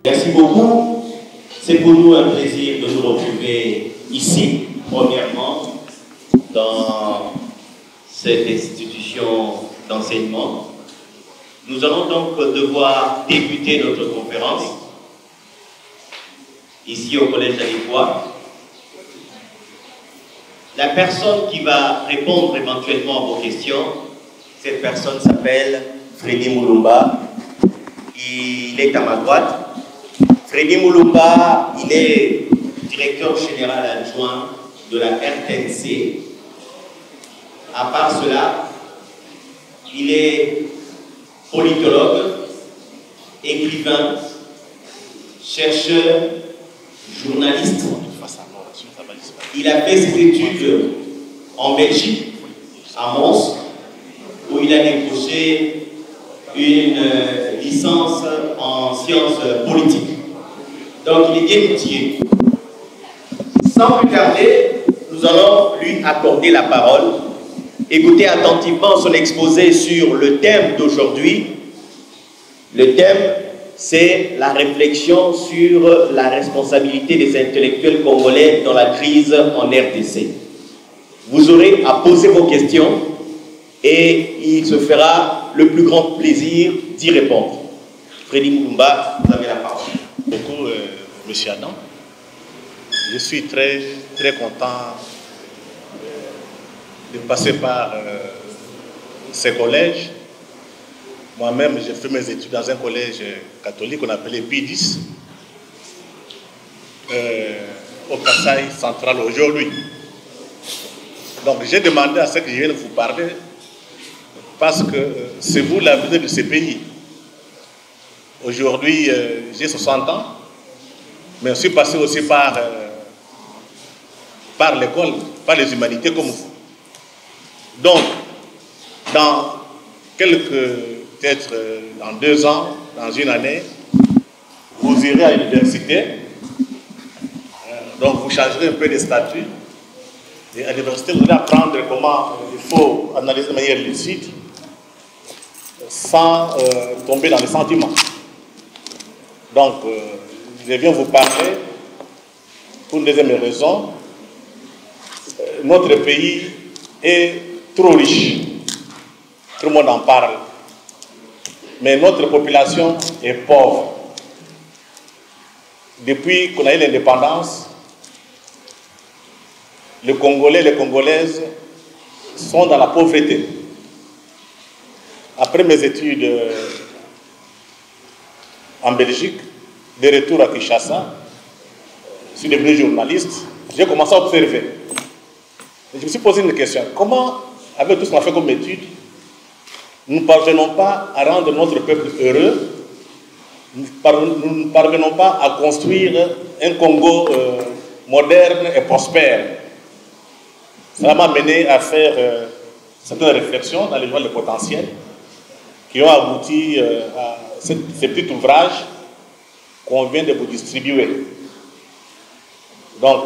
Merci beaucoup. C'est pour nous un plaisir de nous retrouver ici, premièrement, dans cette institution d'enseignement. Nous allons donc devoir débuter notre conférence ici au Collège d'Alipois. La personne qui va répondre éventuellement à vos questions, cette personne s'appelle Freddy Moulumba. Il est à ma droite. Freddy Moulumba, il est directeur général adjoint de la RTNC. À part cela, il est politologue, écrivain, chercheur, journaliste. Il a fait ses études en Belgique, à Mons, où il a décroché une licence en sciences politiques. Donc il est bien outillé. Sans plus tarder, nous allons lui accorder la parole. Écoutez attentivement son exposé sur le thème d'aujourd'hui. Le thème, c'est la réflexion sur la responsabilité des intellectuels congolais dans la crise en RDC. Vous aurez à poser vos questions et il se fera le plus grand plaisir d'y répondre. Freddy Moulumba, vous avez la parole. Beaucoup, Monsieur Adam. Je suis très content de passer par ces collèges. Moi-même, j'ai fait mes études dans un collège catholique qu'on appelait P10, au Kasaï central aujourd'hui. Donc j'ai demandé à ce que je vienne vous parler, parce que c'est vous l'avenir de ces pays. Aujourd'hui, j'ai 60 ans, mais je suis passé aussi par l'école, par les humanités comme vous. Donc, dans peut-être dans 2 ans, dans une année, vous irez à l'université, donc vous changerez un peu de statut, et à l'université, vous allez apprendre comment il faut analyser de manière lucide, sans tomber dans les sentiments. Donc, je viens vous parler pour une deuxième raison. Notre pays est trop riche. Tout le monde en parle. Mais notre population est pauvre. Depuis qu'on a eu l'indépendance, les Congolais et les Congolaises sont dans la pauvreté. Après mes études en Belgique, de retour à Kinshasa, je suis devenu journaliste, j'ai commencé à observer. Et je me suis posé une question. Comment, avec tout ce qu'on a fait comme études, nous ne parvenons pas à rendre notre peuple heureux, nous ne parvenons pas à construire un Congo moderne et prospère. Ça m'a mené à faire certaines réflexions dans les joies de potentiel qui ont abouti à ces petits ouvrages qu'on vient de vous distribuer. Donc,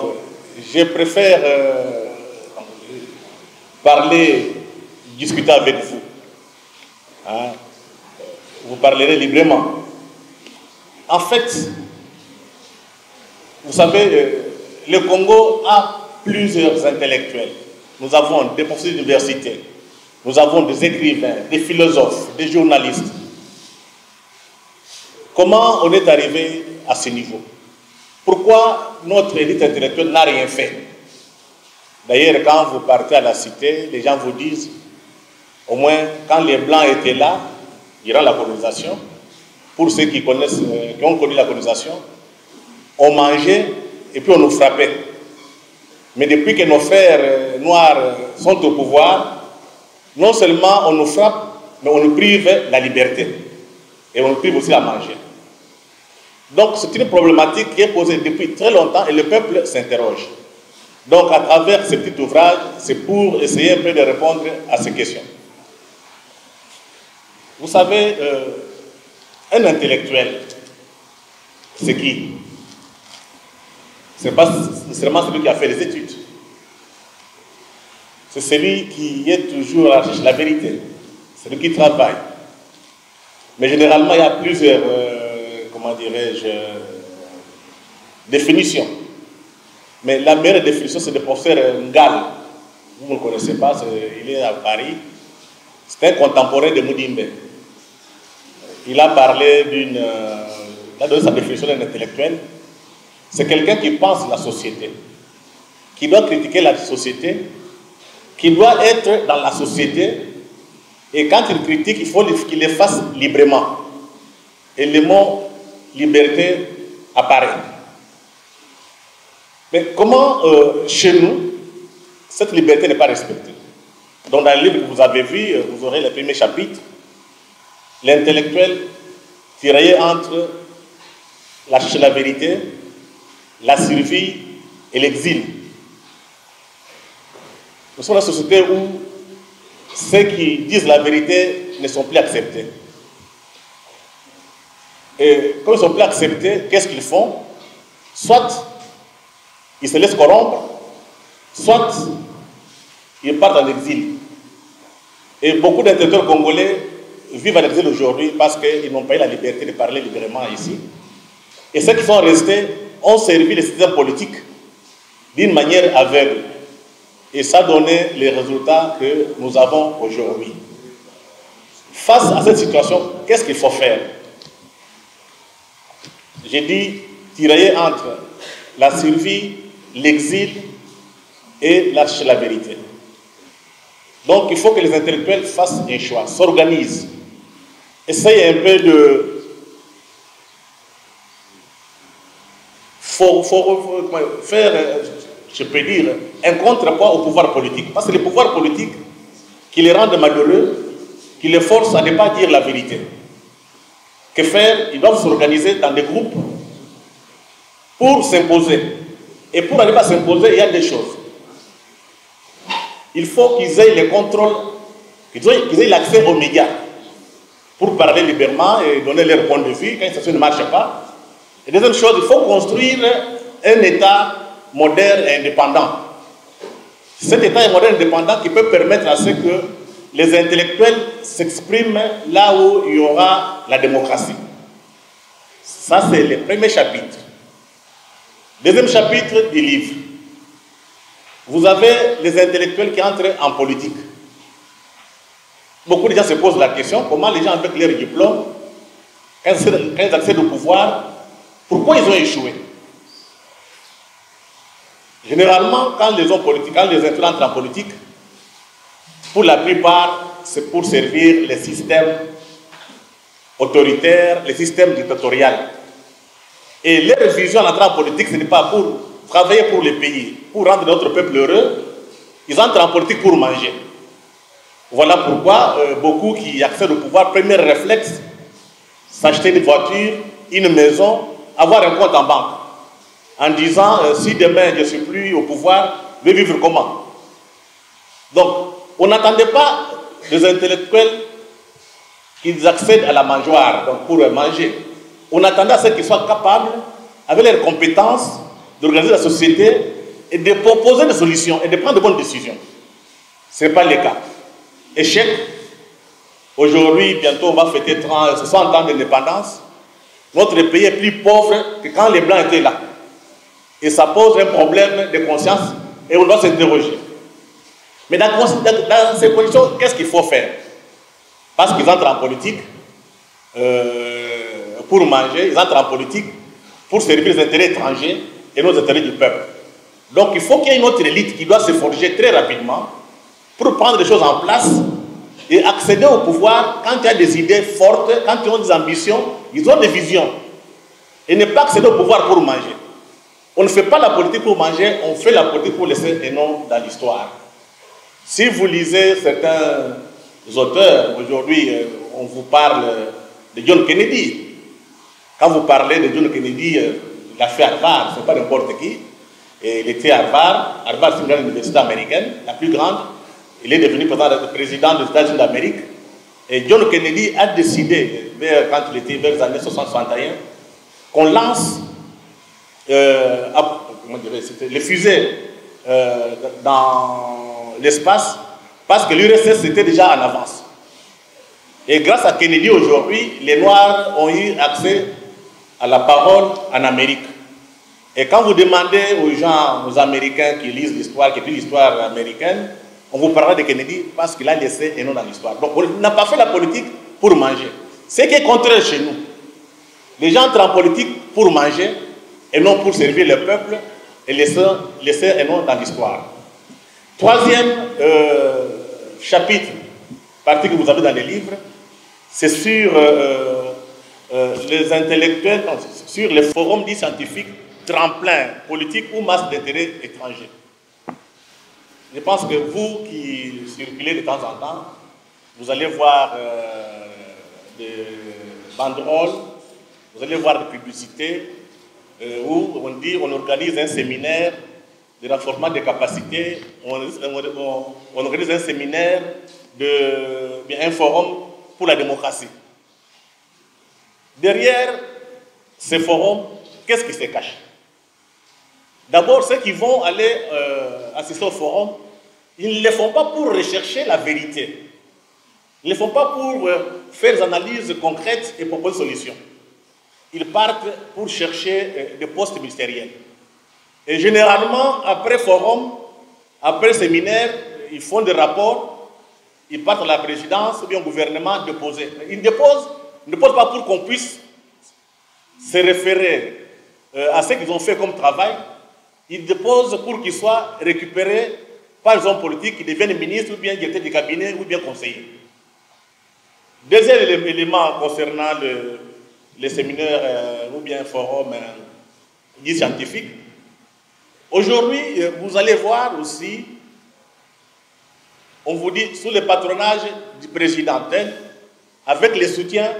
je préfère discuter avec vous. Hein? Vous parlerez librement. En fait, vous savez, le Congo a plusieurs intellectuels. Nous avons des professeurs d'université, nous avons des écrivains, des philosophes, des journalistes. Comment on est arrivé à ce niveau? Pourquoi notre élite intellectuelle n'a rien fait? D'ailleurs, quand vous partez à la cité, les gens vous disent, au moins quand les Blancs étaient là, durant la colonisation, pour ceux qui connaissent, qui ont connu la colonisation, on mangeait et puis on nous frappait. Mais depuis que nos frères noirs sont au pouvoir, non seulement on nous frappe, mais on nous prive la liberté. Et on nous prive aussi à manger. Donc c'est une problématique qui est posée depuis très longtemps et le peuple s'interroge. Donc à travers ce petit ouvrage, c'est pour essayer un peu de répondre à ces questions. Vous savez, un intellectuel, c'est qui? Ce n'est pas nécessairement celui qui a fait les études. C'est celui qui est toujours à la recherche de la vérité. Celui qui travaille. Mais généralement, il y a plusieurs comment dirais-je, définition. Mais la meilleure définition, c'est le professeur Ngal. Vous ne le connaissez pas, il est à Paris. C'est un contemporain de Mudimbe. Il a parlé il a donné sa définition d'un intellectuel. C'est quelqu'un qui pense la société, qui doit critiquer la société, qui doit être dans la société, et quand il critique, il faut qu'il le fasse librement. Et le mot liberté apparaît. Mais comment, chez nous, cette liberté n'est pas respectée? Donc dans le livre que vous avez vu, vous aurez le premier chapitre, l'intellectuel tiraillé entre la vérité, la survie et l'exil. Nous sommes dans une société où ceux qui disent la vérité ne sont plus acceptés. Et comme ils ne sont plus acceptés, qu'est-ce qu'ils font? Soit ils se laissent corrompre, soit ils partent en exil. Et beaucoup d'intellectuels congolais vivent en exil aujourd'hui parce qu'ils n'ont pas eu la liberté de parler librement ici. Et ceux qui sont restés ont servi le système politique d'une manière aveugle. Et ça a donné les résultats que nous avons aujourd'hui. Face à cette situation, qu'est-ce qu'il faut faire? J'ai dit tirailler entre la survie, l'exil et la vérité. Donc il faut que les intellectuels fassent un choix, s'organisent, essayent un peu de... Faut faire, je peux dire, un contrepoids au pouvoir politique. Parce que le pouvoir politique qui les rend malheureux, qui les force à ne pas dire la vérité. Que faire? Ils doivent s'organiser dans des groupes pour s'imposer. Et pour n'arriver à s'imposer, il y a des choses. Il faut qu'ils aient le contrôle, qu'ils aient l'accès aux médias pour parler librement et donner leur point de vue quand une situation ne marche pas. Et deuxième chose, il faut construire un État moderne et indépendant. Cet État moderne et indépendant qui peut permettre à ce que les intellectuels s'expriment là où il y aura la démocratie. Ça, c'est le premier chapitre. Deuxième chapitre du livre. Vous avez les intellectuels qui entrent en politique. Beaucoup de gens se posent la question, comment les gens avec leur diplôme, quand ils accèdent au pouvoir, pourquoi ils ont échoué? Généralement, quand les hommes politiques, quand les intellectuels entrent en politique, pour la plupart, c'est pour servir les systèmes autoritaires, les systèmes dictatoriaux. Et leur vision en entrant en politique, ce n'est pas pour travailler pour les pays, pour rendre notre peuple heureux. Ils entrent en politique pour manger. Voilà pourquoi beaucoup qui accèdent au pouvoir, premier réflexe, s'acheter une voiture, une maison, avoir un compte en banque. En disant, si demain je ne suis plus au pouvoir, je vais vivre comment? Donc, on n'attendait pas des intellectuels qu'ils accèdent à la mangeoire, donc pour manger. On attendait à ceux qui soient capables, avec leurs compétences, d'organiser la société et de proposer des solutions et de prendre de bonnes décisions. Ce n'est pas le cas. Échec. Aujourd'hui, bientôt, on va fêter 60 ans d'indépendance. Notre pays est plus pauvre que quand les Blancs étaient là. Et ça pose un problème de conscience et on doit s'interroger. Mais dans ces conditions, qu'est-ce qu'il faut faire? Parce qu'ils entrent en politique pour manger, ils entrent en politique pour servir les intérêts étrangers et nos intérêts du peuple. Donc il faut qu'il y ait une autre élite qui doit se forger très rapidement pour prendre les choses en place et accéder au pouvoir quand il y a des idées fortes, quand ils ont des ambitions, ils ont des visions. Et ne pas accéder au pouvoir pour manger. On ne fait pas la politique pour manger, on fait la politique pour laisser un nom dans l'histoire. Si vous lisez certains auteurs, aujourd'hui on vous parle de John Kennedy. Quand vous parlez de John Kennedy, il a fait Harvard, ce n'est pas n'importe qui. Et il était à Harvard. Harvard, c'est une grande université américaine, la plus grande. Il est devenu président des États-Unis d'Amérique. Et John Kennedy a décidé, quand il était vers les années 60-61, qu'on lance les fusées dans l'espace parce que l'URSS était déjà en avance. Et grâce à Kennedy aujourd'hui, les Noirs ont eu accès à la parole en Amérique. Et quand vous demandez aux gens, aux Américains qui lisent l'histoire, qui étudient l'histoire américaine, on vous parlera de Kennedy parce qu'il a laissé un nom dans l'histoire. Donc on n'a pas fait la politique pour manger. Ce qui est contraire chez nous. Les gens entrent en politique pour manger et non pour servir le peuple et laisser un nom dans l'histoire. Troisième chapitre, partie que vous avez dans les livres, c'est sur les intellectuels, non, sur les forums dits scientifiques, tremplin politique ou masse d'intérêt étrangers. Je pense que vous qui circulez de temps en temps, vous allez voir des banderoles, vous allez voir des publicités où on dit on organise un séminaire de renforcement des capacités, on organise un séminaire, un forum pour la démocratie. Derrière ces forums, qu'est-ce qui se cache? D'abord, ceux qui vont aller assister au forum, ils ne le font pas pour rechercher la vérité. Ils ne le font pas pour faire des analyses concrètes et proposer des solutions. Ils partent pour chercher des postes ministériels. Et généralement, après forum, après séminaire, ils font des rapports, ils partent à la présidence ou bien au gouvernement déposer. Ils ne déposent pas pour qu'on puisse se référer à ce qu'ils ont fait comme travail. Ils déposent pour qu'ils soient récupérés par les hommes politiques qui deviennent ministres ou bien directeurs de cabinet ou bien conseillers. Deuxième élément concernant les séminaires ou bien forums dits scientifiques. Aujourd'hui, vous allez voir aussi, on vous dit, sous le patronage du président, avec le soutien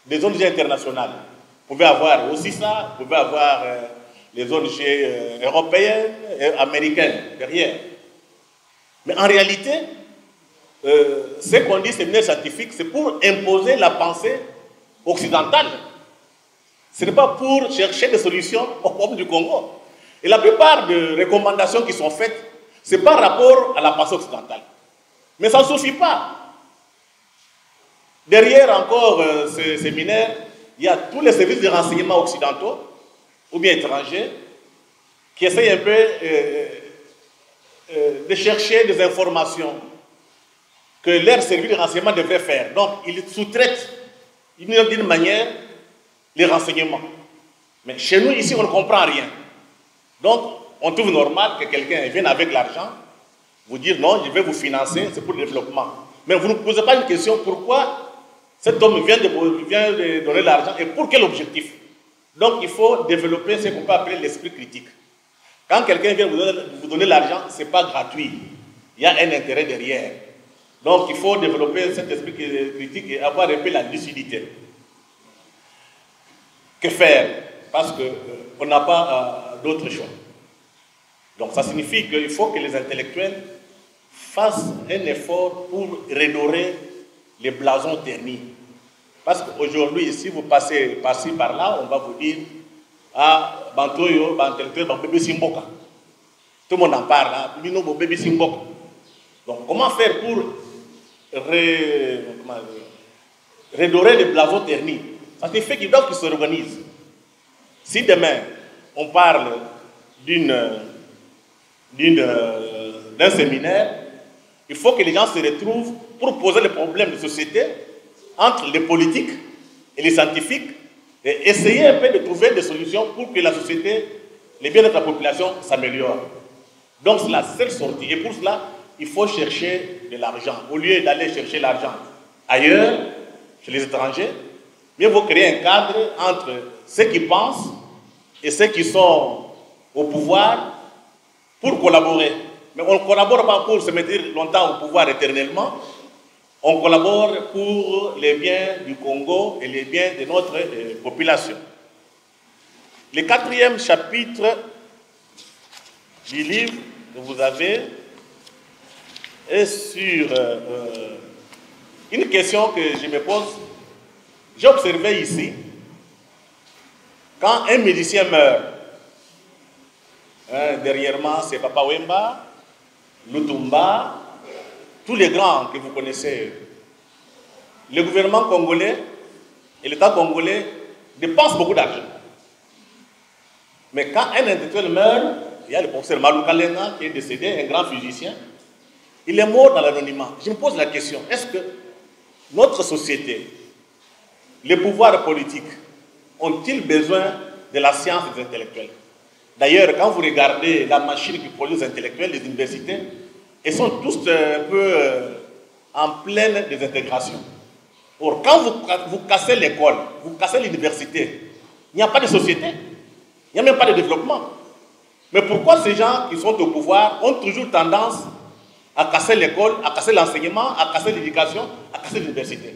des ONG internationales. Vous pouvez avoir aussi ça, vous pouvez avoir les ONG européennes et américaines derrière. Mais en réalité, ce qu'on dit séminaire scientifique, c'est pour imposer la pensée occidentale. Ce n'est pas pour chercher des solutions au problème du Congo. Et la plupart des recommandations qui sont faites, c'est par rapport à la pensée occidentale. Mais ça ne suffit pas. Derrière encore ce séminaire, il y a tous les services de renseignement occidentaux ou bien étrangers qui essayent un peu de chercher des informations que leurs services de renseignement devraient faire. Donc, ils sous-traitent d'une manière les renseignements. Mais chez nous, ici, on ne comprend rien. Donc, on trouve normal que quelqu'un vienne avec l'argent, vous dire non, je vais vous financer, c'est pour le développement. Mais vous ne posez pas une question, pourquoi cet homme vient de donner l'argent et pour quel objectif? Donc, il faut développer ce qu'on peut appeler l'esprit critique. Quand quelqu'un vient vous donner l'argent, ce n'est pas gratuit. Il y a un intérêt derrière. Donc, il faut développer cet esprit critique et avoir un peu la lucidité. Que faire? Parce qu'on n'a pas d'autre choix. Donc, ça signifie qu'il faut que les intellectuels fassent un effort pour redorer les blasons ternis. Parce qu'aujourd'hui, si vous passez par-ci, par-là, on va vous dire ah, Bantoyo, Bantelteur, Bébé Simboka. Tout le monde en parle, hein? Bébé Simboka. Donc, comment faire pour redorer les blasons ternis? Ça signifie qu'ils doivent qu'ils s'organisent. Si demain, on parle d'un séminaire, il faut que les gens se retrouvent pour poser les problèmes de société entre les politiques et les scientifiques et essayer un peu de trouver des solutions pour que la société, les biens de la population s'améliorent. Donc c'est la seule sortie. Et pour cela, il faut chercher de l'argent. Au lieu d'aller chercher l'argent ailleurs, chez les étrangers, mieux vaut créer un cadre entre ceux qui pensent et ceux qui sont au pouvoir pour collaborer. Mais on ne collabore pas pour se mettre longtemps au pouvoir éternellement. On collabore pour les biens du Congo et les biens de notre population. Le quatrième chapitre du livre que vous avez est sur une question que je me pose. J'ai observé ici, quand un musicien meurt, derrière moi c'est Papa Wemba, Lutumba, tous les grands que vous connaissez, le gouvernement congolais et l'État congolais dépensent beaucoup d'argent. Mais quand un intellectuel meurt, il y a le professeur Malouka Lenga qui est décédé, un grand physicien, il est mort dans l'anonymat. Je me pose la question, est-ce que notre société, les pouvoirs politiques, ont-ils besoin de la science des intellectuels? D'ailleurs, quand vous regardez la machine qui produit les intellectuels, les universités, elles sont tous un peu en pleine désintégration. Or, quand vous cassez l'école, vous cassez l'université, il n'y a pas de société, il n'y a même pas de développement. Mais pourquoi ces gens qui sont au pouvoir ont toujours tendance à casser l'école, à casser l'enseignement, à casser l'éducation, à casser l'université?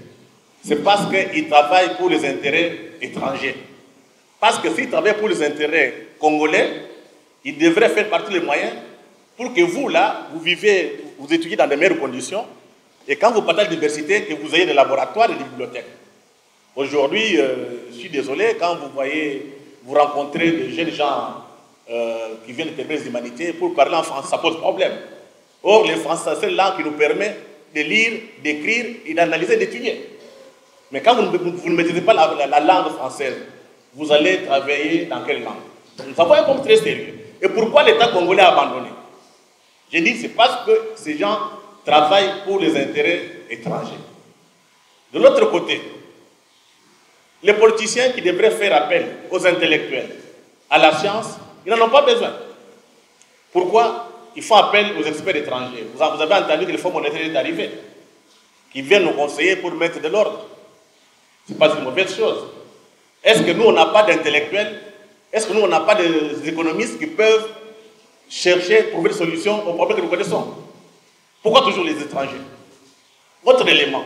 C'est parce qu'ils travaillent pour les intérêts étrangers. Parce que s'ils travaillent pour les intérêts congolais, ils devraient faire partie des moyens pour que vous, là, vous vivez, vous étudiez dans de meilleures conditions, et quand vous partez à l'université, que vous ayez des laboratoires et des bibliothèques. Aujourd'hui, je suis désolé, quand vous rencontrez des jeunes gens qui viennent de les humanités, pour parler en français, ça pose problème. Or, le français, c'est la langue qui nous permet de lire, d'écrire et d'analyser, d'étudier. Mais quand vous ne maîtrisez pas la langue française, vous allez travailler dans quelle langue? Nous avons un problème très sérieux. Et pourquoi l'État congolais a abandonné? J'ai dit, c'est parce que ces gens travaillent pour les intérêts étrangers. De l'autre côté, les politiciens qui devraient faire appel aux intellectuels, à la science, ils n'en ont pas besoin. Pourquoi? Ils font appel aux experts étrangers. Vous avez entendu que le Fonds monétaire est arrivé, qui viennent nous conseiller pour mettre de l'ordre. Ce n'est pas une mauvaise chose. Est-ce que nous, on n'a pas d'intellectuels? Est-ce que nous, on n'a pas des économistes qui peuvent chercher, trouver des solutions aux problèmes que nous connaissons? Pourquoi toujours les étrangers? Autre élément.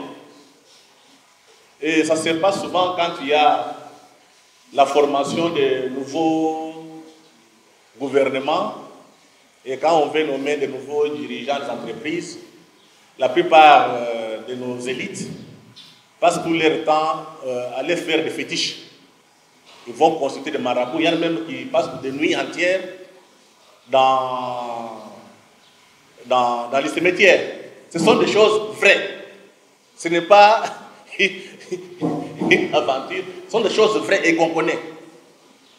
Et ça se passe souvent quand il y a la formation de nouveaux gouvernements et quand on veut nommer de nouveaux dirigeants des entreprises, la plupart de nos élites passent tout leur temps à aller faire des fétiches. Ils vont consulter des marabouts. Il y en a même qui passent des nuits entières dans les cimetières. Ce sont des choses vraies. Ce n'est pas une aventure. Ce sont des choses vraies et qu'on connaît.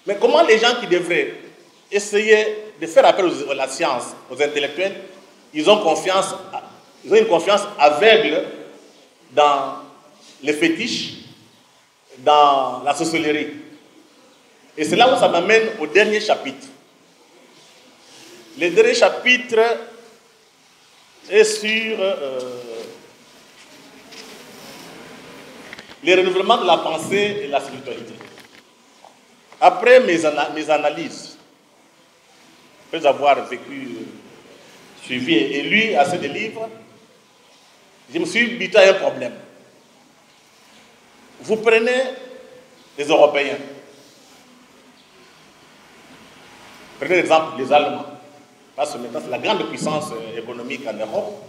Mais comment les gens qui devraient essayer de faire appel à la science, aux intellectuels, ils ont une confiance aveugle dans les fétiches, dans la sorcellerie. Et c'est là où ça m'amène au dernier chapitre. Le dernier chapitre est sur le renouvellement de la pensée et de la spiritualité. Après mes analyses, après avoir suivi et lu assez de livres, je me suis buté à un problème. Vous prenez les Européens, prenez l'exemple des Allemands, parce que maintenant c'est la grande puissance économique en Europe.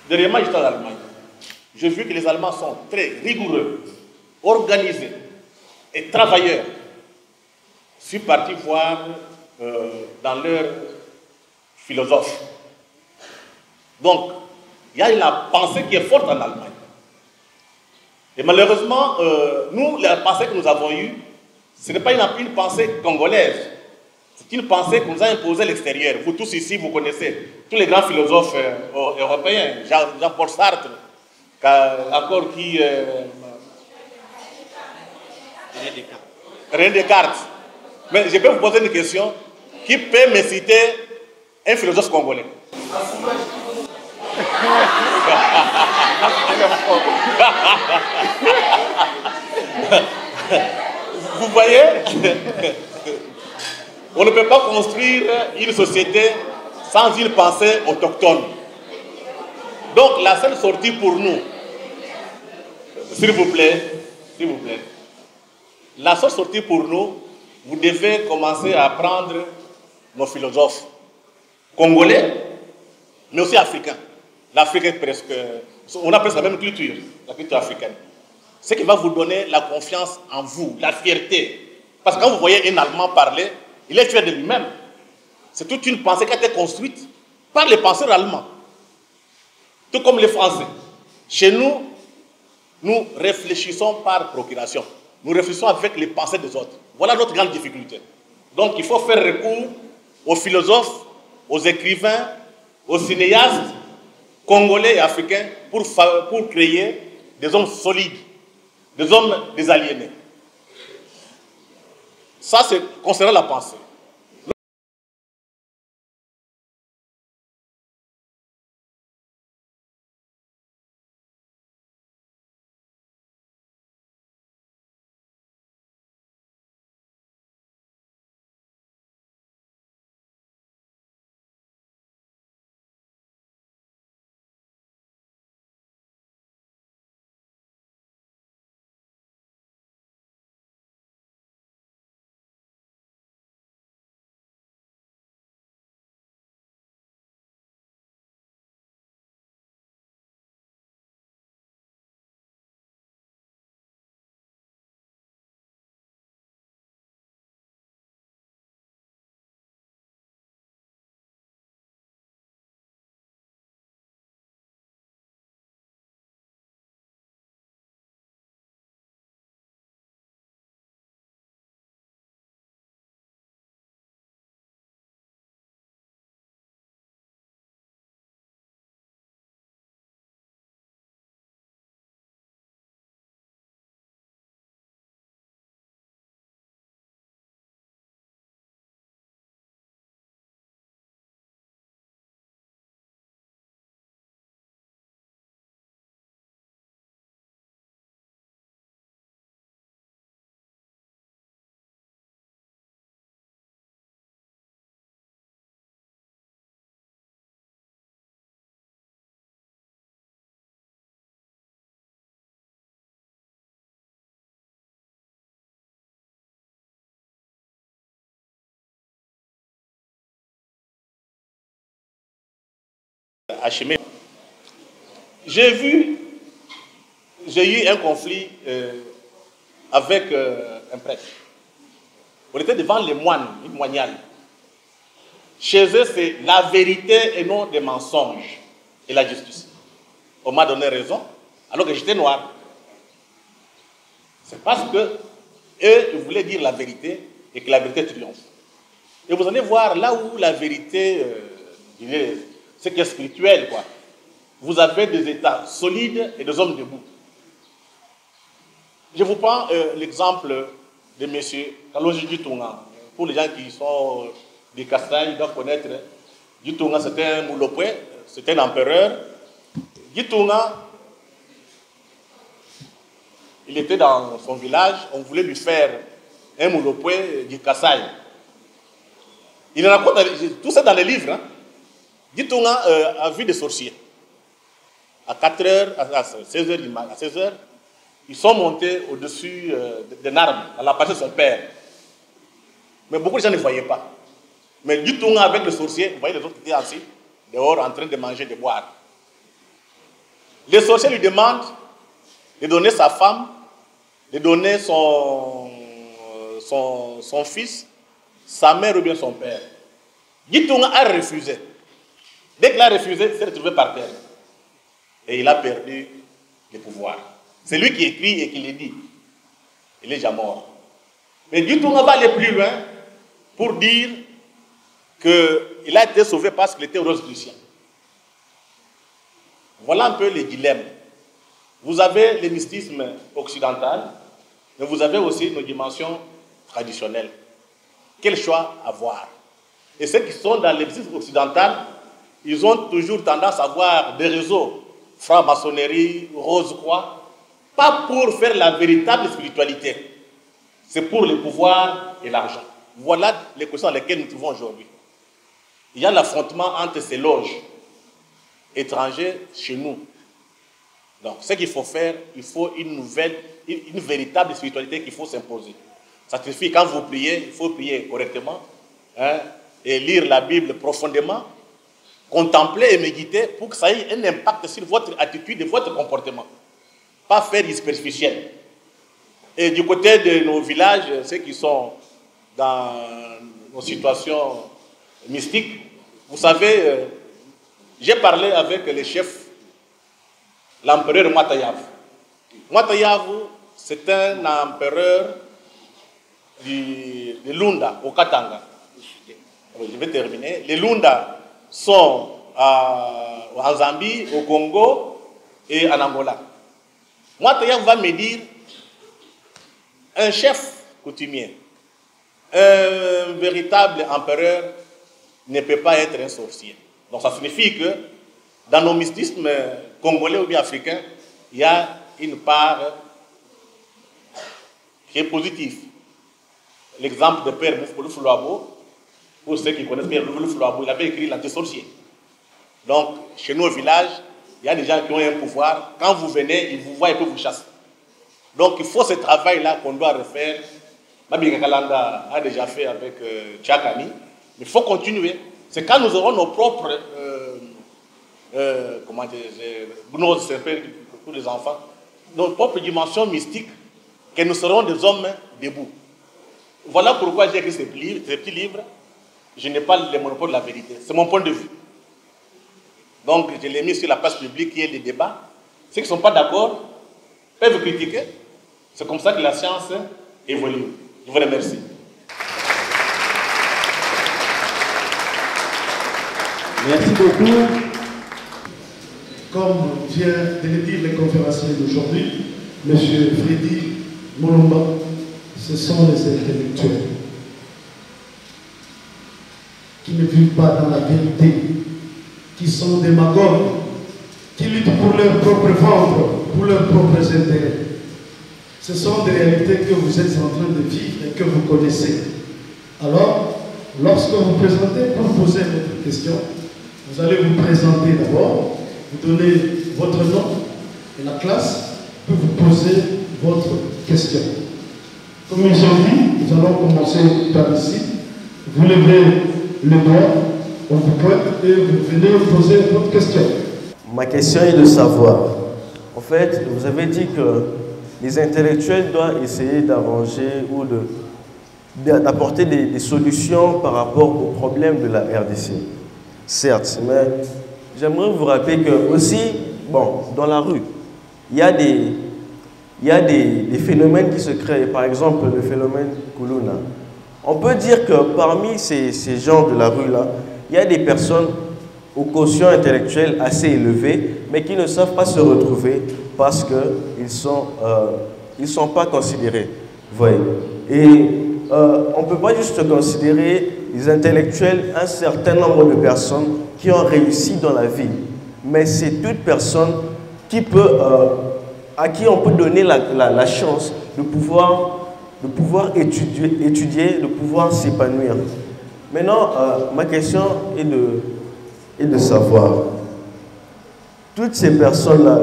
Dernièrement, j'étais en Allemagne. J'ai vu que les Allemands sont très rigoureux, organisés et travailleurs. Je suis parti voir dans leur philosophe. Donc, il y a la pensée qui est forte en Allemagne. Et malheureusement, nous, la pensée que nous avons eue, ce n'est pas une pensée congolaise. C'est une pensée qu'on nous a imposée à l'extérieur. Vous tous ici, vous connaissez tous les grands philosophes européens. Jean-Paul Sartre, encore qui... René Descartes. Mais je peux vous poser une question. Qui peut me citer un philosophe congolais? Vous voyez, on ne peut pas construire une société sans une pensée autochtone. Donc la seule sortie pour nous, s'il vous plaît, la seule sortie pour nous, vous devez commencer à apprendre nos philosophes congolais, mais aussi africains. L'Afrique est presque... On a presque la même culture, la culture africaine. Ce qui va vous donner la confiance en vous, la fierté. Parce que quand vous voyez un Allemand parler, il est fier de lui-même. C'est toute une pensée qui a été construite par les penseurs allemands. Tout comme les Français. Chez nous, nous réfléchissons par procuration. Nous réfléchissons avec les pensées des autres. Voilà notre grande difficulté. Donc il faut faire recours aux philosophes, aux écrivains, aux cinéastes congolais et africains pour créer des hommes solides, des hommes désaliénés. Ça, c'est concernant la pensée. J'ai eu un conflit avec un prêtre. On était devant les moines, une moignale. Chez eux, c'est la vérité et non des mensonges et la justice. On m'a donné raison, alors que j'étais noir. C'est parce que eux, ils voulaient dire la vérité et que la vérité triomphe. Et vous allez voir là où la vérité, c'est qui est spirituel, quoi. Vous avez des États solides et des hommes debout. Je vous prends l'exemple de M. Kalonji Gitunga. Pour les gens qui sont des Kassai, ils doivent connaître. Gitunga, c'était un Moulopoué, c'était un empereur. Gitunga, il était dans son village, on voulait lui faire un Moulopoué du Kassai. Il raconte tout ça dans les livres. Hein. Gitunga a vu des sorciers. À 4h, à 16h, à 16h, ils sont montés au-dessus d'un arbre, à la partie de son père. Mais beaucoup de gens ne voyaient pas. Mais Gitunga avec le sorcier, vous voyez les autres qui étaient assis dehors en train de manger, de boire. Les sorciers lui demandent de donner sa femme, de donner son fils, sa mère ou bien son père. Gitunga a refusé. Dès qu'il a refusé, il s'est retrouvé par terre. Et il a perdu le pouvoir. C'est lui qui écrit et qui le dit. Il est déjà mort. Mais Gitunga va aller plus loin pour dire qu'il a été sauvé parce qu'il était rosicrucien. Voilà un peu les dilemmes. Vous avez le mystisme occidental, mais vous avez aussi nos dimensions traditionnelles. Quel choix avoir? Et ceux qui sont dans le mystisme occidental, ils ont toujours tendance à avoir des réseaux, franc-maçonnerie, rose-croix, pas pour faire la véritable spiritualité. C'est pour le pouvoir et l'argent. Voilà les questions dans lesquelles nous nous trouvons aujourd'hui. Il y a l'affrontement entre ces loges étrangères chez nous. Donc, ce qu'il faut faire, il faut une véritable spiritualité qu'il faut s'imposer. Ça signifie quand vous priez, il faut prier correctement, hein, et lire la Bible profondément, contempler et méditer pour que ça ait un impact sur votre attitude et votre comportement. Pas faire du superficiel. Et du côté de nos villages, ceux qui sont dans nos situations mystiques, vous savez, j'ai parlé avec les chefs, l'empereur Matayav. Mwatayavu, c'est un empereur de Lunda, au Katanga. Je vais terminer. Les Lunda sont en Zambie, au Congo et en Angola. Mwatayavu va me dire un chef coutumier, un véritable empereur ne peut pas être un sorcier. Donc ça signifie que dans nos mysticismes congolais ou bien africains, il y a une part qui est positive. L'exemple de Père Moufoulouf Louabo, pour ceux qui connaissent Père Moufoulouf Louabo, il avait écrit l'anti-sorcier. Donc chez nous au village, il y a des gens qui ont un pouvoir. Quand vous venez, ils vous voient et peuvent vous chasser. Donc il faut ce travail-là qu'on doit refaire. Mabi Kalanda a déjà fait avec Tchakani. Mais il faut continuer. C'est quand nous aurons nos propres comment dire, gnoses, c'est un peu pour les enfants, nos propres dimensions mystiques, que nous serons des hommes debout. Voilà pourquoi j'ai écrit ces petits livres. Je n'ai pas le monopole de la vérité. C'est mon point de vue. Donc je l'ai mis sur la place publique, qui est des débats. Ceux qui ne sont pas d'accord peuvent critiquer. C'est comme ça que la science évolue. Je vous remercie. Merci beaucoup. Comme vient de le dire les conférenciers d'aujourd'hui, M. Freddy Mulumba, ce sont les intellectuels qui ne vivent pas dans la vérité, qui sont démagogues, qui luttent pour leur propre ventre, pour leurs propres intérêts. Ce sont des réalités que vous êtes en train de vivre et que vous connaissez. Alors, lorsque vous présentez pour poser votre question, vous allez vous présenter d'abord, vous donnez votre nom et la classe peut vous poser votre question. Comme ils ont dit, nous allons commencer par ici. Vous levez le doigt, on vous pointe et vous venez poser votre question. Ma question est de savoir. En fait, vous avez dit que les intellectuels doivent essayer d'arranger ou d'apporter des solutions par rapport aux problèmes de la RDC. Certes, mais j'aimerais vous rappeler que aussi, bon, dans la rue, il y a des phénomènes qui se créent. Par exemple, le phénomène Kuluna. On peut dire que parmi ces gens de la rue-là, il y a des personnes au quotient intellectuel assez élevé, mais qui ne savent pas se retrouver parce qu'ils ne sont pas considérés. Vous voyez. Et on ne peut pas juste considérer les intellectuels un certain nombre de personnes qui ont réussi dans la vie, mais c'est toute personne qui peut, à qui on peut donner la chance de pouvoir étudier, de pouvoir s'épanouir. Maintenant, ma question est de savoir, toutes ces personnes-là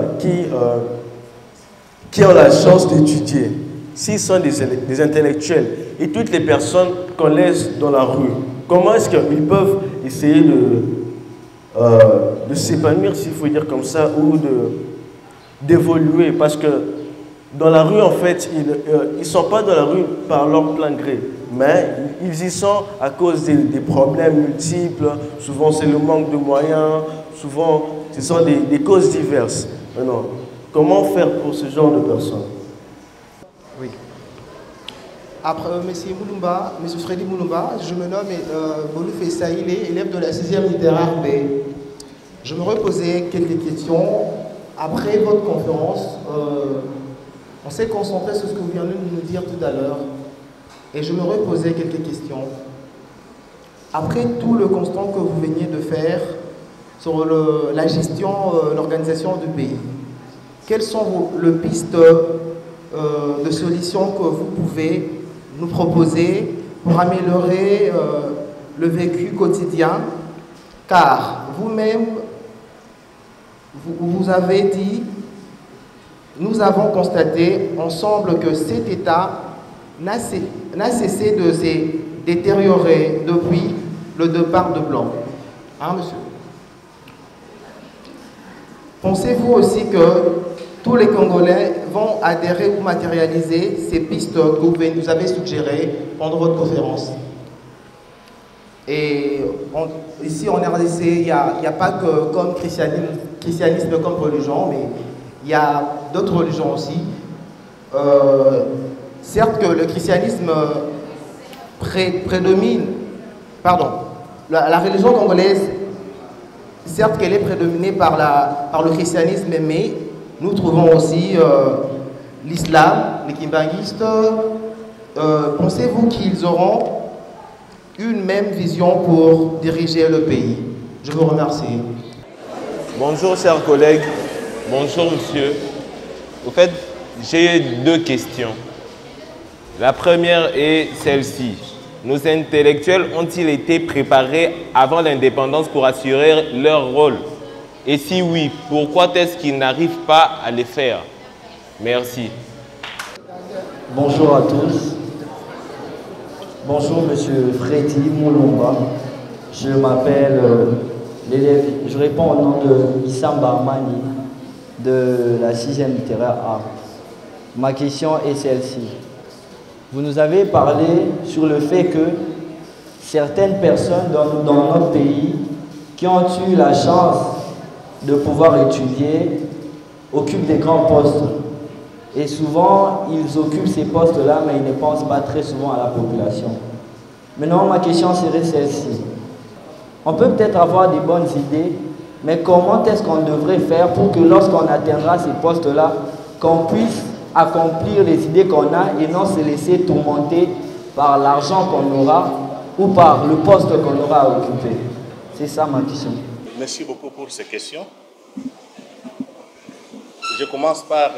qui ont la chance d'étudier, s'ils sont des intellectuels, et toutes les personnes qu'on laisse dans la rue, comment est-ce qu'ils peuvent essayer de s'épanouir, s'il faut dire comme ça, ou d'évoluer? Parce que dans la rue, en fait, ils ne sont pas dans la rue par leur plein gré, mais ils y sont à cause des problèmes multiples. Souvent, c'est le manque de moyens. Souvent, ce sont des causes diverses. Maintenant, comment faire pour ce genre de personnes? Oui. Après, M. Mulumba, M. Freddy Mulumba, je me nomme Bolouf Essaïlé, élève de la 6e littéraire B. Je me reposais quelques questions. Après votre conférence, on s'est concentré sur ce que vous venez de nous dire tout à l'heure. Et je me reposais quelques questions. Après tout le constat que vous veniez de faire sur la gestion, l'organisation du pays, quelles sont les pistes de solutions que vous pouvez nous proposer pour améliorer le vécu quotidien? Car vous-même, vous avez dit, nous avons constaté ensemble que cet État n'a cessé de se détériorer depuis le départ de Blanc. Hein, monsieur? Pensez-vous aussi que tous les Congolais vont adhérer ou matérialiser ces pistes que vous nous avez suggérées pendant votre conférence? Et ici en RDC, il n'y a pas que comme christianisme comme religion, mais il y a d'autres religions aussi. Certes que le christianisme prédomine, pardon, la religion congolaise, certes qu'elle est prédominée par le christianisme, mais nous trouvons aussi l'islam, les kimbanguistes. Pensez-vous qu'ils auront une même vision pour diriger le pays? Je vous remercie. Bonjour chers collègues, bonjour monsieur. Au fait, j'ai deux questions. La première est celle-ci. Nos intellectuels ont-ils été préparés avant l'indépendance pour assurer leur rôle? Et si oui, pourquoi est-ce qu'ils n'arrivent pas à le faire? Merci. Bonjour à tous. Bonjour monsieur Freddy Moulomba. Je m'appelle l'élève, je réponds au nom de Issam Barmani de la 6e littéraire A. Ma question est celle-ci. Vous nous avez parlé sur le fait que certaines personnes dans notre pays qui ont eu la chance de pouvoir étudier occupent des grands postes. Et souvent, ils occupent ces postes-là, mais ils ne pensent pas très souvent à la population. Maintenant, ma question serait celle-ci. On peut peut-être avoir des bonnes idées, mais comment est-ce qu'on devrait faire pour que lorsqu'on atteindra ces postes-là, qu'on puisse accomplir les idées qu'on a et non se laisser tourmenter par l'argent qu'on aura ou par le poste qu'on aura à occuper? C'est ça ma question. Merci beaucoup pour ces questions. Je commence par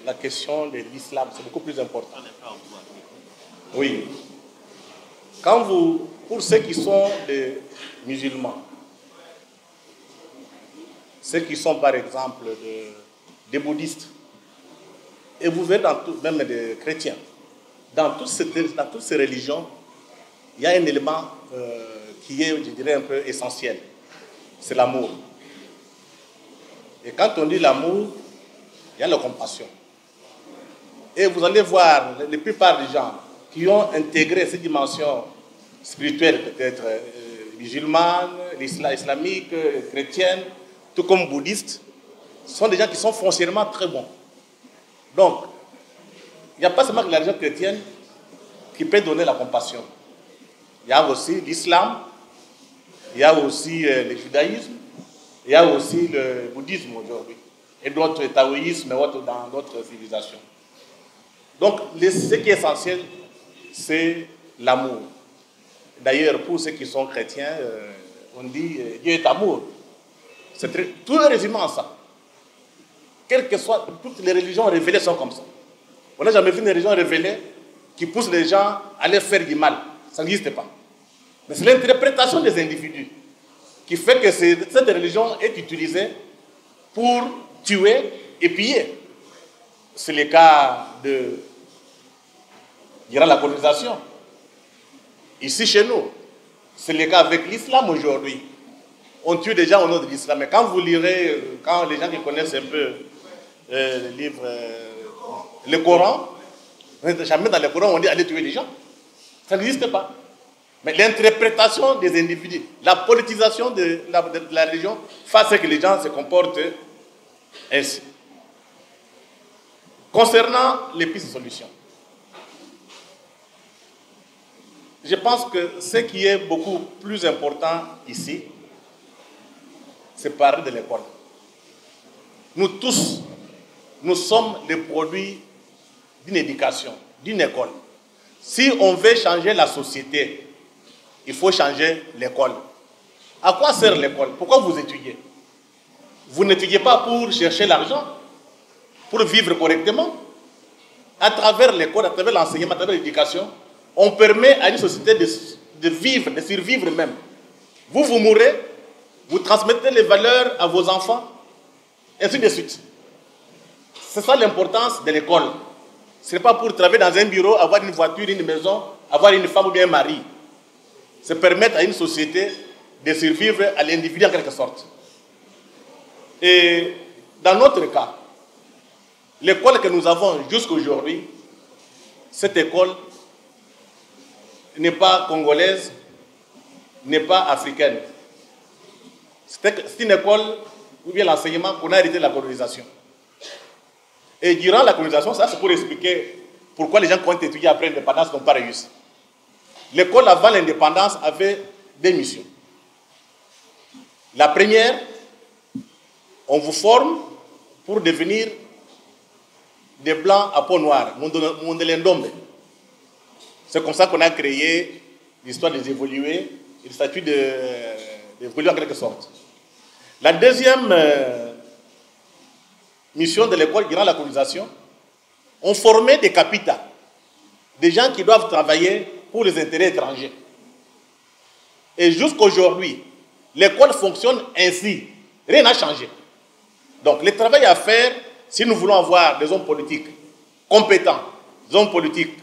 la question de l'islam, c'est beaucoup plus important. Oui. Pour ceux qui sont des musulmans, ceux qui sont par exemple des bouddhistes, et vous verrez même des chrétiens, dans toutes ces religions, il y a un élément qui est, je dirais, un peu essentiel. C'est l'amour. Et quand on dit l'amour, il y a la compassion. Et vous allez voir, la plupart des gens qui ont intégré ces dimensions spirituelles, peut-être musulmanes, islamiques, chrétiennes, tout comme bouddhistes, sont des gens qui sont foncièrement très bons. Donc, il n'y a pas seulement que la religion chrétienne qui peut donner la compassion. Il y a aussi l'islam, il y a aussi le judaïsme, il y a aussi le bouddhisme aujourd'hui, et d'autres taoïsmes et autres dans d'autres civilisations. Donc, ce qui est essentiel, c'est l'amour. D'ailleurs, pour ceux qui sont chrétiens, on dit Dieu est amour. Tout est résumé en ça. Quelles que soient, toutes les religions révélées sont comme ça. On n'a jamais vu une religion révélée qui pousse les gens à aller faire du mal. Ça n'existe pas. Mais c'est l'interprétation des individus qui fait que cette religion est utilisée pour tuer et piller. C'est le cas durant la colonisation. Ici, chez nous, c'est le cas avec l'islam aujourd'hui. On tue des gens au nom de l'islam. Mais quand vous lirez, quand les gens qui connaissent un peu le livre, le Coran, jamais dans le Coran on dit allez tuer les gens. Ça n'existe pas. Mais l'interprétation des individus, la politisation de la religion, fait à ce que les gens se comportent ainsi. Concernant les pistes de solution, je pense que ce qui est beaucoup plus important ici, c'est parler de l'école. Nous tous, nous sommes les produits d'une éducation, d'une école. Si on veut changer la société, il faut changer l'école. À quoi sert l'école? Pourquoi vous étudiez? Vous n'étudiez pas pour chercher l'argent, pour vivre correctement. À travers l'école, à travers l'enseignement, à travers l'éducation, on permet à une société de vivre, de survivre même. Vous mourrez, vous transmettez les valeurs à vos enfants, et ainsi de suite. C'est ça l'importance de l'école. Ce n'est pas pour travailler dans un bureau, avoir une voiture, une maison, avoir une femme ou bien un mari. C'est permettre à une société de survivre à l'individu en quelque sorte. Et dans notre cas, l'école que nous avons jusqu'à aujourd'hui, cette école n'est pas congolaise, n'est pas africaine. C'est une école où bien l'enseignement qu'on a hérité de la colonisation. Et durant la colonisation, ça c'est pour expliquer pourquoi les gens qui ont étudié après l'indépendance n'ont pas réussi. L'école avant l'indépendance avait des missions. La première, on vous forme pour devenir des blancs à peau noire, Mondelendombe. C'est comme ça qu'on a créé l'histoire des évolués et le statut d'évoluer en quelque sorte. La deuxième mission de l'école durant la colonisation, on formait des capitans, des gens qui doivent travailler pour les intérêts étrangers. Et jusqu'aujourd'hui, l'école fonctionne ainsi. Rien n'a changé. Donc, le travail à faire, si nous voulons avoir des hommes politiques compétents, des hommes politiques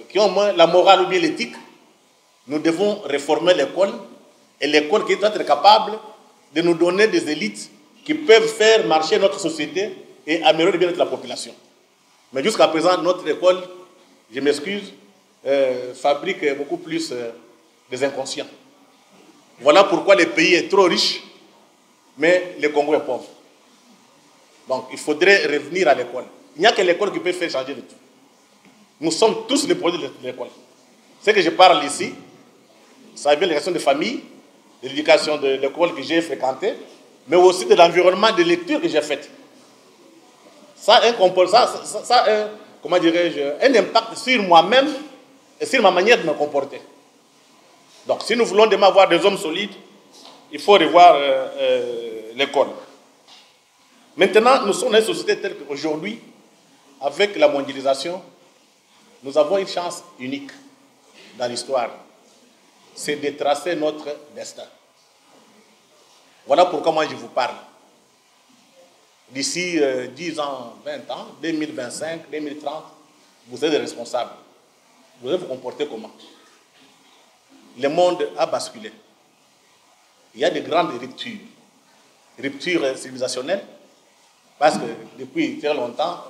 qui ont au moins la morale ou bien l'éthique, nous devons réformer l'école, et l'école qui doit être capable de nous donner des élites qui peuvent faire marcher notre société et améliorer le bien-être de la population. Mais jusqu'à présent, notre école, je m'excuse, fabrique beaucoup plus des inconscients. Voilà pourquoi le pays est trop riche, mais le Congo est pauvre. Donc, il faudrait revenir à l'école. Il n'y a que l'école qui peut faire changer de tout. Nous sommes tous les produits de l'école. Ce que je parle ici, ça vient de l'éducation de famille, de l'éducation de l'école que j'ai fréquentée, mais aussi de l'environnement de lecture que j'ai fait. Ça a comment dirais-je, un impact sur moi-même et sur ma manière de me comporter. Donc, si nous voulons demain avoir des hommes solides, il faut revoir l'école. Maintenant, nous sommes dans une société telle qu'aujourd'hui, avec la mondialisation, nous avons une chance unique dans l'histoire. C'est de tracer notre destin. Voilà pourquoi moi je vous parle. D'ici 10 ans, 20 ans, 2025, 2030, vous êtes des responsables. Vous allez vous comporter comment? Le monde a basculé. Il y a de grandes ruptures. Ruptures civilisationnelles, parce que depuis très longtemps,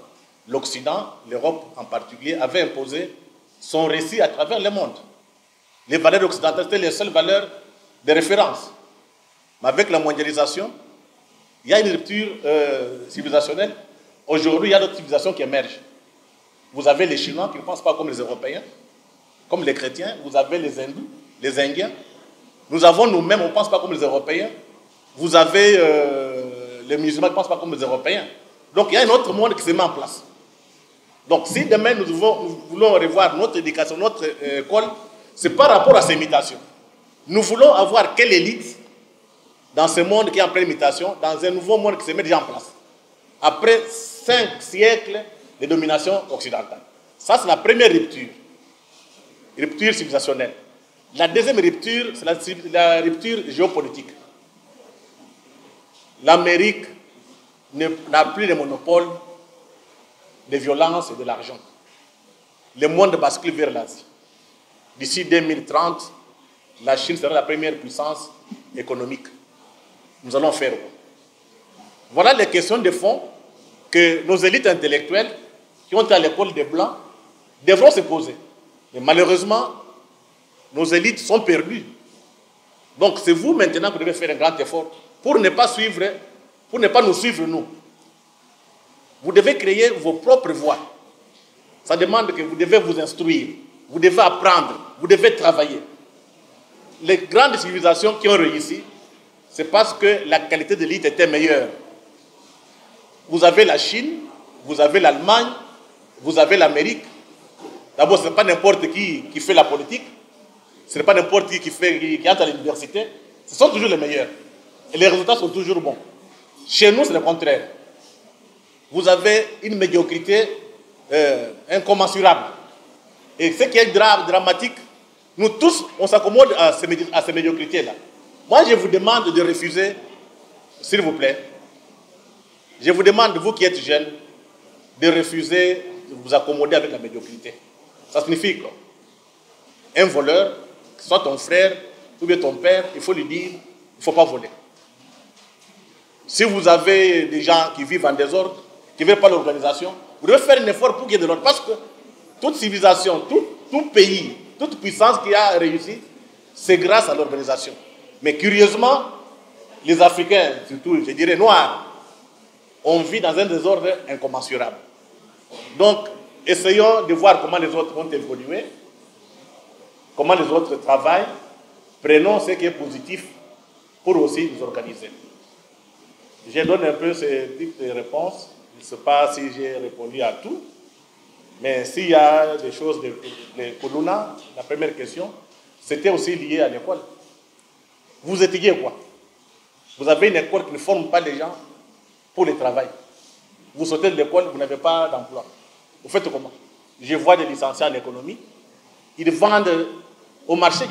l'Occident, l'Europe en particulier, avait imposé son récit à travers le monde. Les valeurs occidentales étaient les seules valeurs de référence. Mais avec la mondialisation, il y a une rupture civilisationnelle. Aujourd'hui, il y a d'autres civilisations qui émergent. Vous avez les Chinois qui ne pensent pas comme les Européens, comme les chrétiens. Vous avez les hindous, les Indiens. Nous avons nous-mêmes, on ne pense pas comme les Européens. Vous avez les musulmans qui ne pensent pas comme les Européens. Donc, il y a un autre monde qui se met en place. Donc, si demain nous voulons revoir notre éducation, notre école, c'est par rapport à ces mutations. Nous voulons avoir quelle élite dans ce monde qui est en pleine mutation, dans un nouveau monde qui se met déjà en place. Après 5 siècles de domination occidentale. Ça, c'est la première rupture. Rupture civilisationnelle. La deuxième rupture, c'est la rupture géopolitique. L'Amérique n'a plus le monopole des violences et de l'argent. Le monde bascule vers l'Asie. D'ici 2030, la Chine sera la première puissance économique. Nous allons faire quoi? Voilà les questions de fond que nos élites intellectuelles qui ont été à l'école des Blancs devront se poser. Mais malheureusement, nos élites sont perdues. Donc c'est vous maintenant qui devez faire un grand effort pour ne pas nous suivre nous. Vous devez créer vos propres voies. Ça demande que vous devez vous instruire, vous devez apprendre, vous devez travailler. Les grandes civilisations qui ont réussi, c'est parce que la qualité de l'élite était meilleure. Vous avez la Chine, vous avez l'Allemagne, vous avez l'Amérique. D'abord, ce n'est pas n'importe qui fait la politique, ce n'est pas n'importe qui entre à l'université. Ce sont toujours les meilleurs. Et les résultats sont toujours bons. Chez nous, c'est le contraire. Vous avez une médiocrité incommensurable. Et ce qui est dramatique, nous tous, on s'accommode à ces médiocrités-là. Moi, je vous demande de refuser, s'il vous plaît, je vous demande, vous qui êtes jeunes, de refuser de vous accommoder avec la médiocrité. Ça signifie quoi? Un voleur, soit ton frère ou bien ton père, il faut lui dire, il ne faut pas voler. Si vous avez des gens qui vivent en désordre, qui ne veulent pas l'organisation, vous devez faire un effort pour qu'il y ait de l'ordre. Parce que toute civilisation, tout pays, toute puissance qui a réussi, c'est grâce à l'organisation. Mais curieusement, les Africains, surtout, je dirais noirs, on vit dans un désordre incommensurable. Donc, essayons de voir comment les autres ont évolué, comment les autres travaillent. Prenons ce qui est positif pour aussi nous organiser. Je donne un peu ces types de réponses. Je ne sais pas si j'ai répondu à tout. Mais s'il y a des choses de Kuluna, la première question, c'était aussi lié à l'école. Vous étudiez quoi? Vous avez une école qui ne forme pas les gens pour le travail. Vous sortez de l'école, vous n'avez pas d'emploi. Vous faites comment? Je vois des licenciés en économie. Ils vendent au marché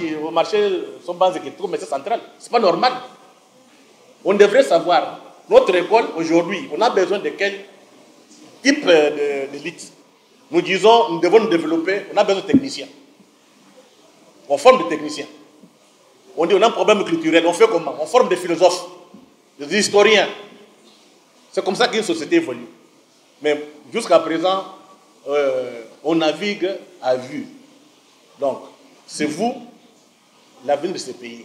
sont basés qui trouvent, mais c'est central. Ce n'est pas normal. On devrait savoir, notre école aujourd'hui, on a besoin de quel type d'élite? Nous disons, nous devons nous développer, on a besoin de techniciens. On forme des techniciens. On dit, on a un problème culturel, on fait comment? On forme des philosophes, des historiens. C'est comme ça qu'une société évolue. Mais jusqu'à présent, on navigue à vue. Donc, c'est vous, l'avenir de ce pays.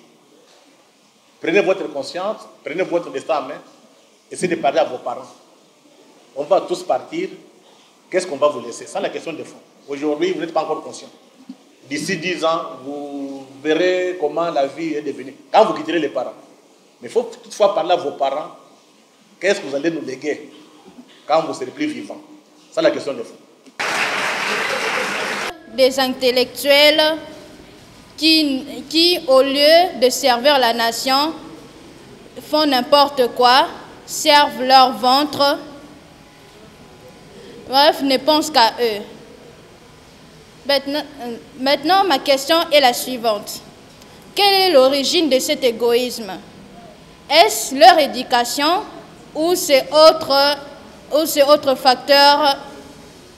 Prenez votre conscience, prenez votre destin en main, essayez de parler à vos parents. On va tous partir. Qu'est-ce qu'on va vous laisser? C'est la question de fond. Aujourd'hui, vous n'êtes pas encore conscient. D'ici 10 ans, vous verrez comment la vie est devenue. Quand vous quitterez les parents. Mais il faut toutefois parler à vos parents. Qu'est-ce que vous allez nous léguer quand vous ne serez plus vivants? C'est la question de fond. Des intellectuels qui, au lieu de servir la nation, font n'importe quoi, servent leur ventre, bref, ne pensent qu'à eux. Maintenant, ma question est la suivante. Quelle est l'origine de cet égoïsme? Est-ce leur éducation ou c'est autre facteur,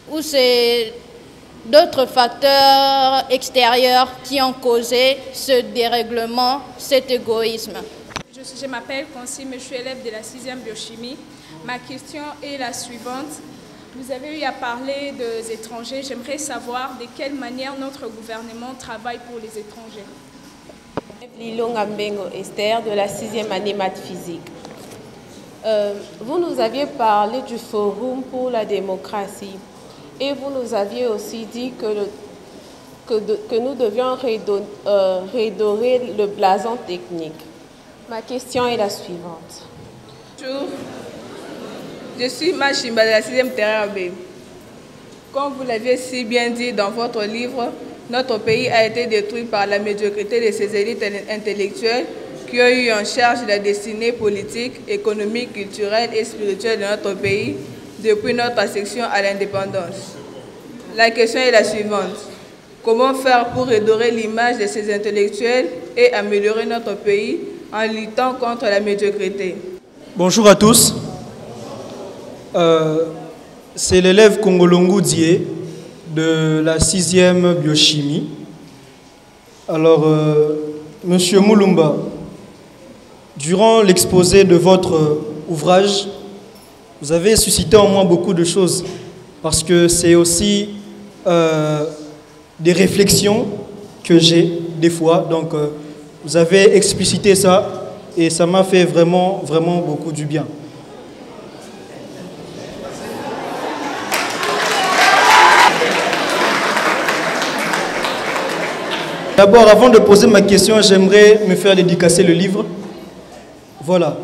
ou c'est d'autres facteurs extérieurs qui ont causé ce dérèglement, cet égoïsme? Je m'appelle Consigne, je suis élève de la 6e biochimie. Ma question est la suivante. Vous avez eu à parler des étrangers. J'aimerais savoir de quelle manière notre gouvernement travaille pour les étrangers. Lilonga Mbengo Esther de la 6e année maths physique. Vous nous aviez parlé du Forum pour la démocratie et vous nous aviez aussi dit que nous devions redorer le blason technique. Ma question est la suivante. Bonjour, je suis Machimba de la 6e terrain B. Comme vous l'aviez si bien dit dans votre livre, notre pays a été détruit par la médiocrité de ses élites intellectuelles qui ont eu en charge la destinée politique, économique, culturelle et spirituelle de notre pays depuis notre accession à l'indépendance. La question est la suivante. Comment faire pour redorer l'image de ces intellectuels et améliorer notre pays en luttant contre la médiocrité? Bonjour à tous. C'est l'élève Kongolongo Dié de la 6e biochimie. Alors, Monsieur Mulumba, durant l'exposé de votre ouvrage, vous avez suscité en moi beaucoup de choses parce que c'est aussi des réflexions que j'ai des fois. Donc, vous avez explicité ça et ça m'a fait vraiment, vraiment beaucoup du bien. D'abord, avant de poser ma question, j'aimerais me faire dédicacer le livre. Voilà.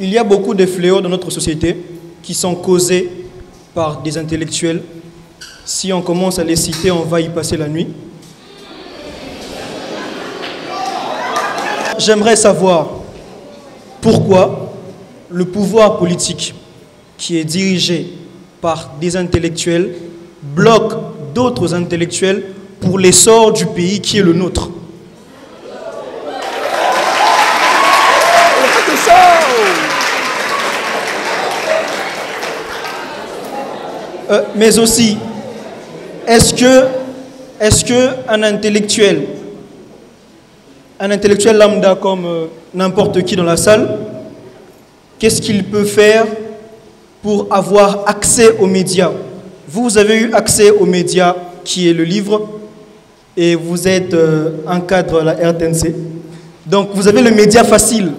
Il y a beaucoup de fléaux dans notre société qui sont causés par des intellectuels. Si on commence à les citer, on va y passer la nuit. J'aimerais savoir pourquoi le pouvoir politique qui est dirigé par des intellectuels bloque d'autres intellectuels pour l'essor du pays qui est le nôtre. Mais aussi, est-ce que un intellectuel lambda comme n'importe qui dans la salle, qu'est-ce qu'il peut faire pour avoir accès aux médias? Vous avez eu accès aux médias qui est le livre et vous êtes un cadre à la RTNC. Donc vous avez le média facile.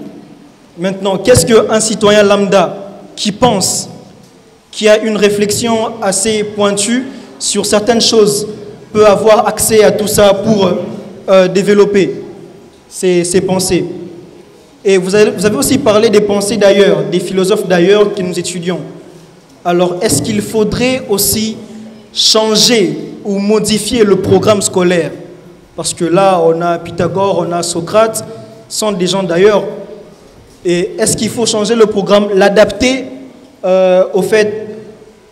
Maintenant, qu'est-ce qu'un citoyen lambda qui pense, qui a une réflexion assez pointue sur certaines choses, peut avoir accès à tout ça pour développer ses pensées? Et vous avez aussi parlé des pensées d'ailleurs, des philosophes d'ailleurs que nous étudions. Alors, est-ce qu'il faudrait aussi changer ou modifier le programme scolaire? Parce que là, on a Pythagore, on a Socrate, sont des gens d'ailleurs. Et est-ce qu'il faut changer le programme, l'adapter au fait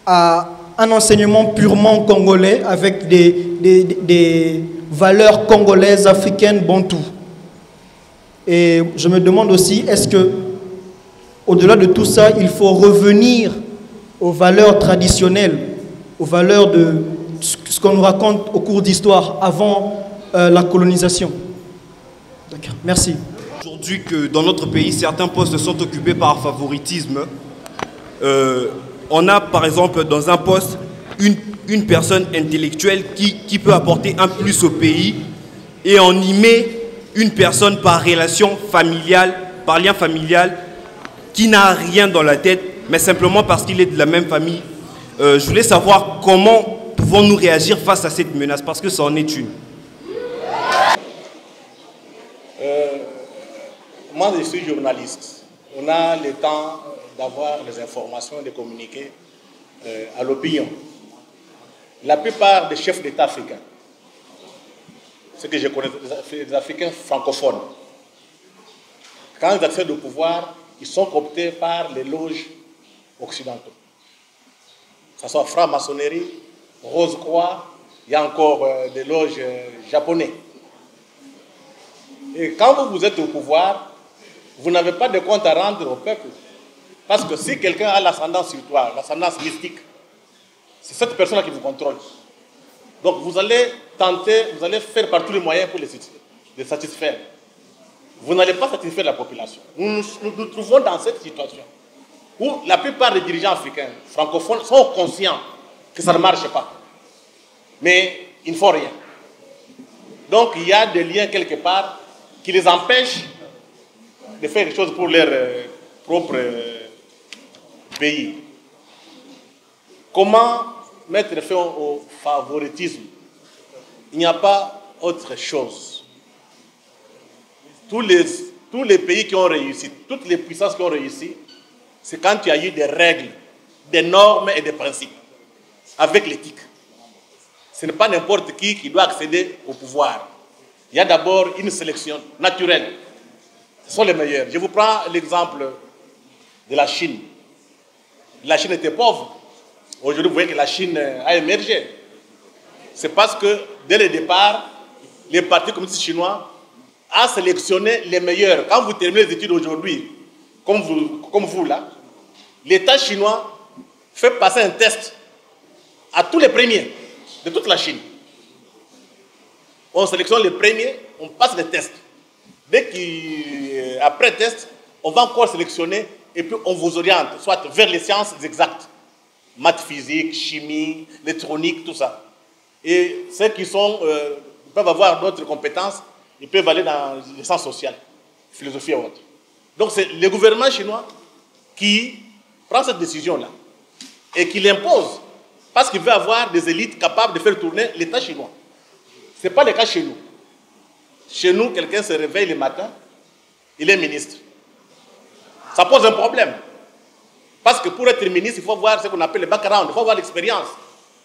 à un enseignement purement congolais avec des valeurs congolaises, africaines, bantoues? Et je me demande aussi, est-ce que, au-delà de tout ça, il faut revenir aux valeurs traditionnelles, aux valeurs de ce qu'on nous raconte au cours d'histoire avant la colonisation? D'accord, merci. Aujourd'hui que dans notre pays, certains postes sont occupés par favoritisme. On a par exemple dans un poste une personne intellectuelle qui peut apporter un plus au pays et on y met une personne par relation familiale, par lien familial, qui n'a rien dans la tête, mais simplement parce qu'il est de la même famille. Je voulais savoir comment pouvons-nous réagir face à cette menace, parce que ça en est une. Moi, je suis journaliste. On a le temps d'avoir les informations, de communiquer à l'opinion. La plupart des chefs d'État africains, ce que je connais, les Africains francophones, quand ils accèdent au pouvoir, ils sont cooptés par les loges occidentaux. Que ce soit franc-maçonnerie, Rose-Croix, il y a encore des loges japonais. Et quand vous êtes au pouvoir, vous n'avez pas de compte à rendre au peuple. Parce que si quelqu'un a l'ascendance sur toi, l'ascendance mystique, c'est cette personne-là qui vous contrôle. Donc vous allez tenter, vous allez faire par tous les moyens pour les satisfaire. Vous n'allez pas satisfaire la population. Nous nous trouvons dans cette situation où la plupart des dirigeants africains, francophones, sont conscients que ça ne marche pas. Mais ils ne font rien. Donc il y a des liens quelque part qui les empêchent de faire des choses pour leur propre pays. Comment mettre fin au favoritisme? Il n'y a pas autre chose. Tous les pays qui ont réussi, toutes les puissances qui ont réussi, c'est quand il y a eu des règles, des normes et des principes, avec l'éthique. Ce n'est pas n'importe qui doit accéder au pouvoir. Il y a d'abord une sélection naturelle. Ce sont les meilleurs. Je vous prends l'exemple de la Chine. La Chine était pauvre. Aujourd'hui, vous voyez que la Chine a émergé. C'est parce que, dès le départ, les partis communistes chinois ont sélectionné les meilleurs. Quand vous terminez les études aujourd'hui, comme vous là, l'État chinois fait passer un test à tous les premiers de toute la Chine. On sélectionne les premiers, on passe les tests. Après test, on va encore sélectionner et puis on vous oriente, soit vers les sciences exactes, maths, physique, chimie, électronique, tout ça. Et ceux qui peuvent avoir d'autres compétences, ils peuvent aller dans les sciences sociales, philosophie et autres. Donc c'est le gouvernement chinois qui prend cette décision-là et qui l'impose parce qu'il veut avoir des élites capables de faire tourner l'État chinois. Ce n'est pas le cas chez nous. Chez nous, quelqu'un se réveille le matin, il est ministre. Ça pose un problème. Parce que pour être ministre, il faut voir ce qu'on appelle le background, il faut avoir l'expérience.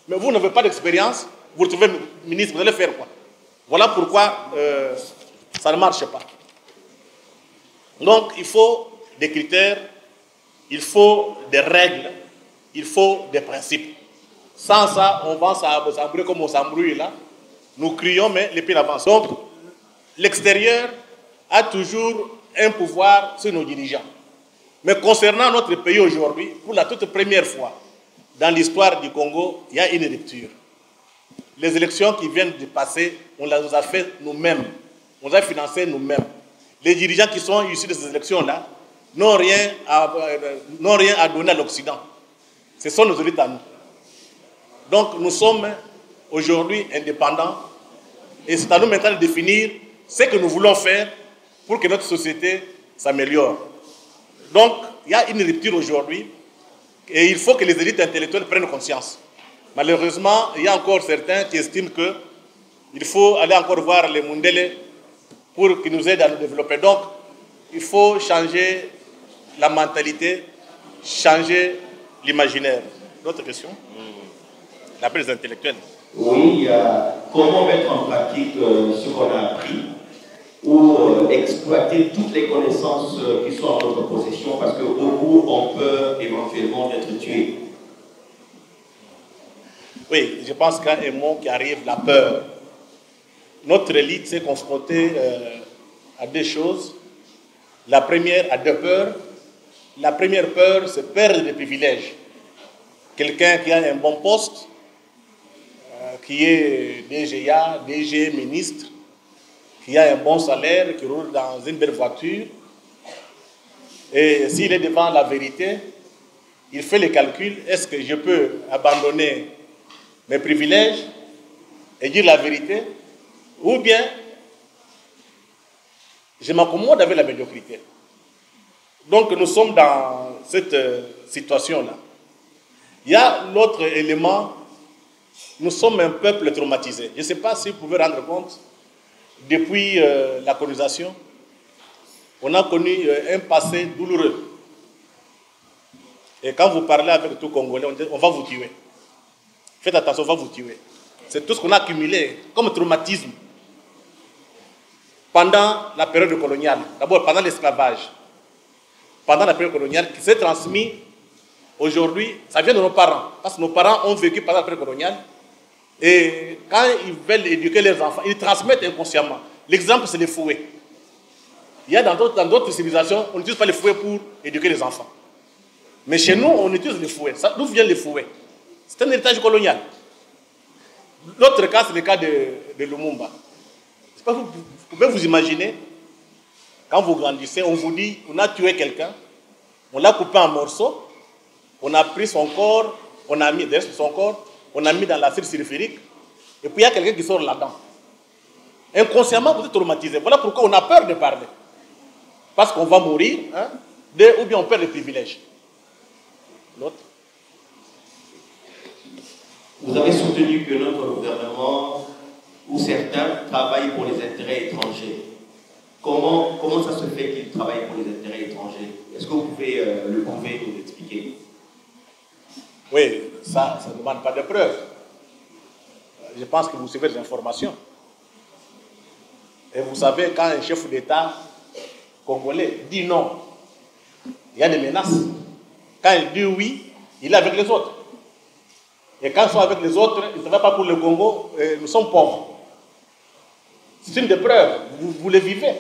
Mais vous n'avez pas d'expérience, vous retrouvez ministre, vous allez faire quoi? Voilà pourquoi ça ne marche pas. Donc, il faut des critères, il faut des règles, il faut des principes. Sans ça, on va s'embrouiller comme on s'embrouille là. Nous crions, mais les pays avancent. Donc, l'extérieur a toujours un pouvoir sur nos dirigeants. Mais concernant notre pays aujourd'hui, pour la toute première fois dans l'histoire du Congo, il y a une rupture. Les élections qui viennent de passer, on les a fait nous-mêmes. On les a financées nous-mêmes. Les dirigeants qui sont issus de ces élections-là n'ont rien à donner à l'Occident. Ce sont nos élites à nous. Donc nous sommes aujourd'hui indépendants et c'est à nous maintenant de définir ce que nous voulons faire pour que notre société s'améliore. Donc, il y a une rupture aujourd'hui et il faut que les élites intellectuelles prennent conscience. Malheureusement, il y a encore certains qui estiment qu'il faut aller encore voir les Mundele pour qu'ils nous aident à nous développer. Donc, il faut changer la mentalité, changer l'imaginaire. D'autres questions? D'après les intellectuels. Oui, comment mettre en pratique ce qu'on a appris ou exploiter toutes les connaissances qui sont en notre possession, parce qu'au bout, on peut éventuellement être tué. Oui, je pense qu'il y a un mot qui arrive, la peur. Notre élite s'est confrontée à deux choses. La première, à deux peurs. La première peur, c'est perdre des privilèges. Quelqu'un qui a un bon poste, qui est DGA, DG, ministre, qui a un bon salaire, qui roule dans une belle voiture, et s'il est devant la vérité, il fait les calculs, est-ce que je peux abandonner mes privilèges et dire la vérité, ou bien je m'accommode avec la médiocrité. Donc nous sommes dans cette situation-là. Il y a l'autre élément, nous sommes un peuple traumatisé. Je ne sais pas si vous pouvez rendre compte, depuis la colonisation, on a connu un passé douloureux. Et quand vous parlez avec tout Congolais, on dit on va vous tuer. Faites attention, on va vous tuer. C'est tout ce qu'on a accumulé comme traumatisme pendant la période coloniale. D'abord pendant l'esclavage, pendant la période coloniale, qui s'est transmis aujourd'hui, ça vient de nos parents. Parce que nos parents ont vécu pendant la période coloniale. Et quand ils veulent éduquer leurs enfants, ils transmettent inconsciemment. L'exemple, c'est les fouets. Il y a dans d'autres civilisations, on n'utilise pas les fouets pour éduquer les enfants. Mais chez nous, on utilise les fouets. D'où viennent les fouets? C'est un héritage colonial. L'autre cas, c'est le cas de Lumumba. Je sais pas, vous pouvez vous imaginer, quand vous grandissez, on vous dit, on a tué quelqu'un, on l'a coupé en morceaux, on a pris son corps, on a mis derrière son corps, on a mis dans l'acide sulfurique, et puis il y a quelqu'un qui sort là-dedans. Inconsciemment, vous êtes traumatisé. Voilà pourquoi on a peur de parler. Parce qu'on va mourir, hein, ou bien on perd les privilèges. L'autre. Vous avez soutenu que notre gouvernement, ou certains, travaillent pour les intérêts étrangers. Comment ça se fait qu'ils travaillent pour les intérêts étrangers? Est-ce que vous pouvez le prouver, nous expliquer? Oui, ça ne demande pas de preuves. Je pense que vous suivez les informations. Et vous savez, quand un chef d'État congolais dit non, il y a des menaces. Quand il dit oui, il est avec les autres. Et quand ils sont avec les autres, ils ne travaillent pas pour le Congo, nous sommes pauvres. C'est une des preuves, vous le vivez.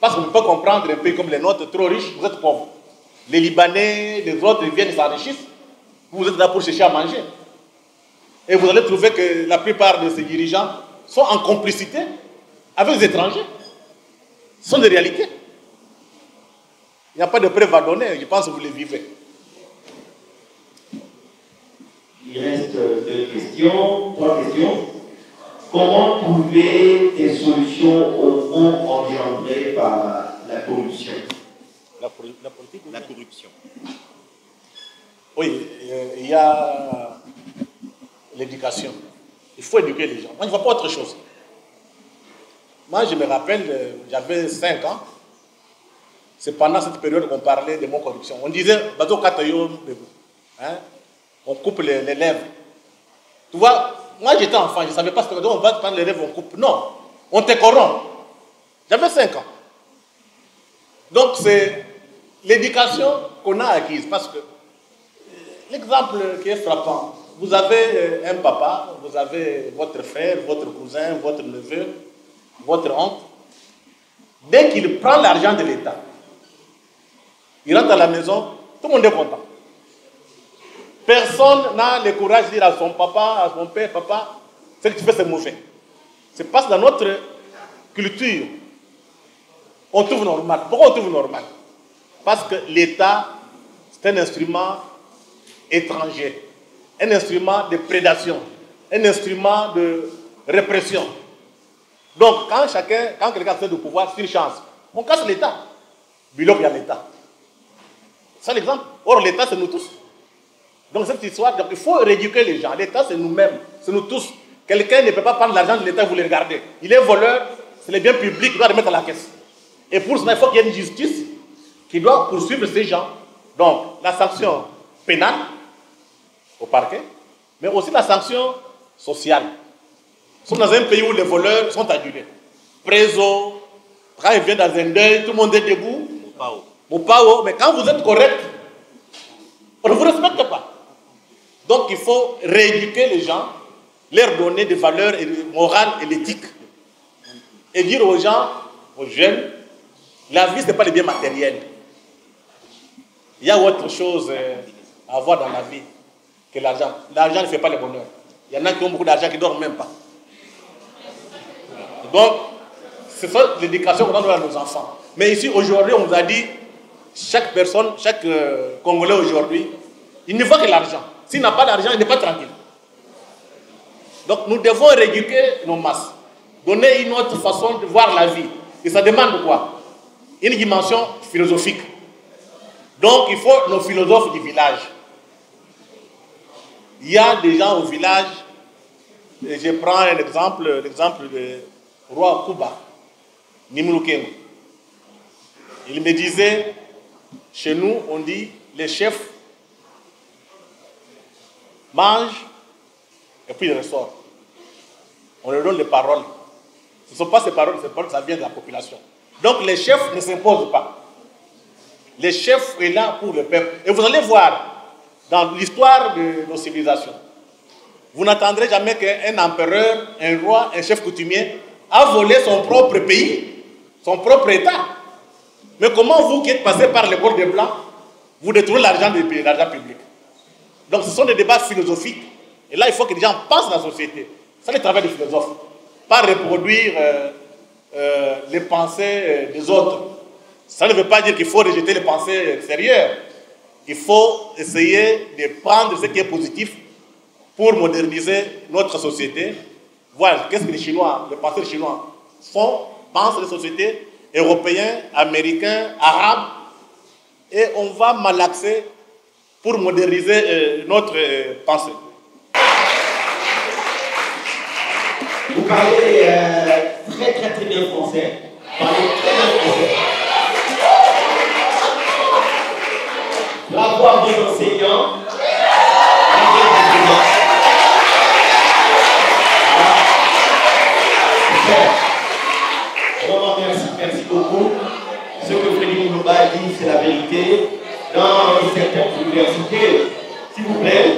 Parce qu'on ne peut pas comprendre un pays comme les nôtres, trop riches, vous êtes pauvres. Les Libanais, les autres, ils viennent, ils s'enrichissent. Vous êtes là pour chercher à manger. Et vous allez trouver que la plupart de ces dirigeants sont en complicité avec les étrangers. Ce sont des réalités. Il n'y a pas de preuve à donner, je pense que vous les vivez. Il reste trois questions. Comment trouver des solutions aux maux engendrés par la corruption? La politique? La corruption. Oui, il y a l'éducation. Il faut éduquer les gens. Moi, je ne vois pas autre chose. Moi, je me rappelle, j'avais 5 ans. C'est pendant cette période qu'on parlait de corruption. On disait, on coupe les lèvres. Tu vois, moi j'étais enfant, je ne savais pas ce que on va prendre les lèvres, on coupe. Non, on te corrompt. J'avais 5 ans. Donc c'est l'éducation qu'on a acquise. Parce que l'exemple qui est frappant, vous avez un papa, vous avez votre frère, votre cousin, votre neveu, votre oncle. Dès qu'il prend l'argent de l'État, il rentre à la maison, tout le monde est content. Personne n'a le courage de dire à son papa, à son père, papa, ce que tu fais c'est mauvais. C'est parce que dans notre culture, on trouve normal. Pourquoi on trouve normal? Parce que l'État, c'est un instrument étranger, un instrument de prédation, un instrument de répression. Donc, quand quelqu'un a de pouvoir, c'est une chance. On casse l'État. Bilok, il y a l'État. C'est l'exemple. Or, l'État, c'est nous tous. Donc, cette histoire, il faut rééduquer les gens. L'État, c'est nous-mêmes, c'est nous tous. Quelqu'un ne peut pas prendre l'argent de l'État et vous le regarder. Il est voleur, c'est les biens publics, il doit remettre à la caisse. Et pour cela, il faut qu'il y ait une justice qui doit poursuivre ces gens. Donc, la sanction pénale au parquet, mais aussi la sanction sociale. Nous sommes dans un pays où les voleurs sont adulés. Préso, quand ils viennent dans un deuil, tout le monde est debout. Mopao. Mais quand vous êtes correct, on ne vous respecte pas. Donc, il faut rééduquer les gens, leur donner des valeurs morales et l'éthique. Et dire aux gens, aux jeunes, la vie, ce n'est pas les biens matériels. Il y a autre chose à avoir dans la vie que l'argent. L'argent ne fait pas le bonheur. Il y en a qui ont beaucoup d'argent qui ne dorment même pas. Donc, c'est ça l'éducation qu'on doit donner à nos enfants. Mais ici, aujourd'hui, on nous a dit, chaque personne, chaque Congolais aujourd'hui, il ne voit que l'argent. S'il n'a pas d'argent, il n'est pas tranquille. Donc, nous devons rééduquer nos masses. Donner une autre façon de voir la vie. Et ça demande quoi? Une dimension philosophique. Donc, il faut nos philosophes du village. Il y a des gens au village, et je prends un exemple, l'exemple du roi Kuba, Nimulukengo. Il me disait, chez nous, on dit, les chefs mangent et puis ils ressortent. On leur donne les paroles. Ce ne sont pas ces paroles, ça vient de la population. Donc les chefs ne s'imposent pas. Les chefs sont là pour le peuple. Et vous allez voir, dans l'histoire de nos civilisations, vous n'attendrez jamais qu'un empereur, un roi, un chef coutumier a volé son propre pays, son propre État. Mais comment vous qui êtes passé par les bords des Blancs, vous détournez l'argent du pays, l'argent public? Donc ce sont des débats philosophiques. Et là, il faut que les gens pensent dans la société. C'est le travail des philosophes. Pas reproduire les pensées des autres. Ça ne veut pas dire qu'il faut rejeter les pensées extérieures. Il faut essayer de prendre ce qui est positif pour moderniser notre société. Voilà, qu'est-ce que les Chinois, les penseurs chinois font, pensent les sociétés européennes, américains, arabes. Et on va malaxer pour moderniser notre pensée. Vous parlez très bien français. Vous parlez très bien français. Bravo à vos enseignants. Vraiment, merci beaucoup. Ce que Frédéric Moulomba a dit, c'est la vérité. Dans certaines universités, s'il vous plaît,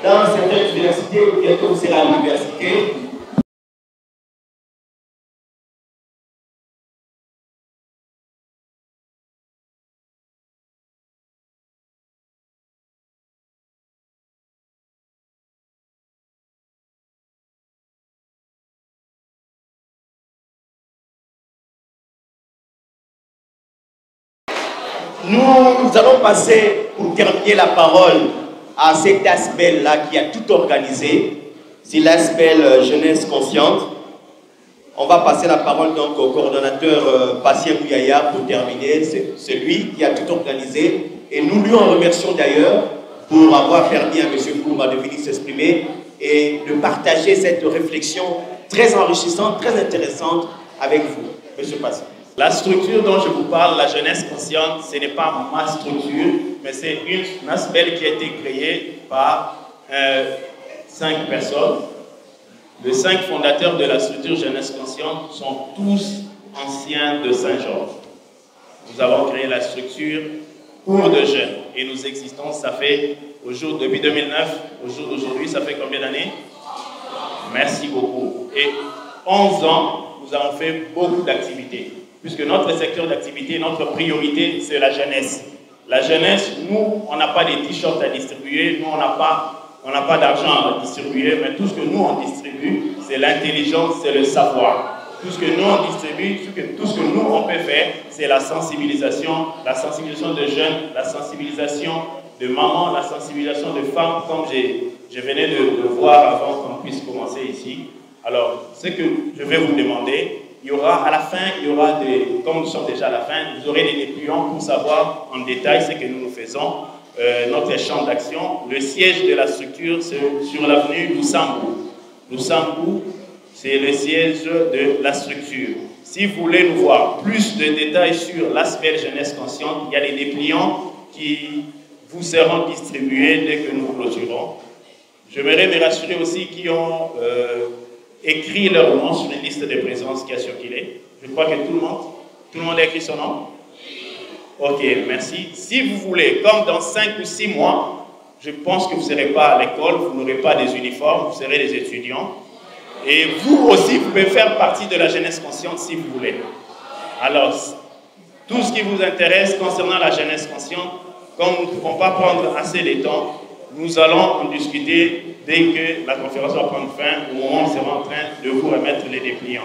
dans certaines universités, bientôt vous serez à l'université. Nous allons passer, pour terminer la parole, à cet aspect-là qui a tout organisé. C'est l'aspect jeunesse consciente. On va passer la parole donc au coordonnateur Patient Mouyaya pour terminer. C'est lui qui a tout organisé. Et nous lui en remercions d'ailleurs pour avoir permis à M. Kouma de venir s'exprimer et de partager cette réflexion très enrichissante, très intéressante avec vous, M. Patient. La structure dont je vous parle, la jeunesse consciente, ce n'est pas ma structure, mais c'est un aspect qui a été créé par 5 personnes. Les 5 fondateurs de la structure jeunesse consciente sont tous anciens de Saint-Georges. Nous avons créé la structure pour de jeunes et nous existons, ça fait, depuis 2009, au jour d'aujourd'hui, ça fait combien d'années? Merci beaucoup. Et 11 ans, nous avons fait beaucoup d'activités. Puisque notre secteur d'activité, notre priorité, c'est la jeunesse. La jeunesse, nous, on n'a pas des t-shirts à distribuer, nous, on n'a pas d'argent à distribuer, mais tout ce que nous, on distribue, c'est l'intelligence, c'est le savoir. Tout ce que nous, on distribue, tout ce que nous, on peut faire, c'est la sensibilisation de jeunes, la sensibilisation de mamans, la sensibilisation de femmes, comme je venais de voir avant qu'on puisse commencer ici. Alors, ce que je vais vous demander, il y aura à la fin, comme nous sommes déjà à la fin, vous aurez des dépliants pour savoir en détail ce que nous faisons, notre champ d'action. Le siège de la structure, c'est sur l'avenue Lusambu. Lusambu, c'est le siège de la structure. Si vous voulez nous voir plus de détails sur l'aspect jeunesse consciente, il y a des dépliants qui vous seront distribués dès que nous clôturons. J'aimerais me rassurer aussi qui ont écrit leur nom sur une liste de présence qui a circulé. Je crois que tout le monde a écrit son nom. Ok, merci. Si vous voulez, comme dans 5 ou 6 mois, je pense que vous ne serez pas à l'école, vous n'aurez pas des uniformes, vous serez des étudiants. Et vous aussi, vous pouvez faire partie de la jeunesse consciente si vous voulez. Alors, tout ce qui vous intéresse concernant la jeunesse consciente, comme nous ne pouvons pas prendre assez de temps, nous allons en discuter dès que la conférence va prendre fin, au moment où nous serons en train de vous remettre les dépliants.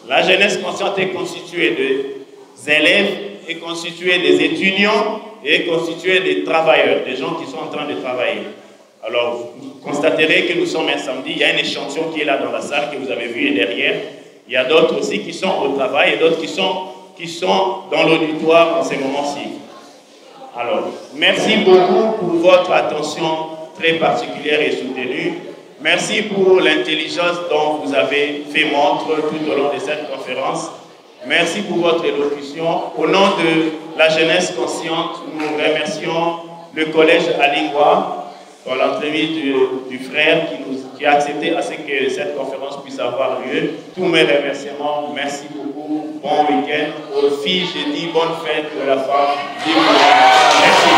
La jeunesse consciente est constituée des élèves, est constituée des étudiants et est constituée des travailleurs, des gens qui sont en train de travailler. Alors, vous constaterez que nous sommes un samedi, il y a un échantillon qui est là dans la salle, que vous avez vu derrière. Il y a d'autres aussi qui sont au travail et d'autres qui sont dans l'auditoire en ces moments-ci. Alors, merci beaucoup pour votre attention très particulière et soutenue. Merci pour l'intelligence dont vous avez fait montre tout au long de cette conférence. Merci pour votre élocution. Au nom de la jeunesse consciente, nous remercions le collège Alingwa pour l'entrevue du frère qui a accepté à ce que cette conférence puisse avoir lieu. Tous mes remerciements, merci beaucoup, bon week-end. Aux filles, je dis bonne fête de la femme. Merci.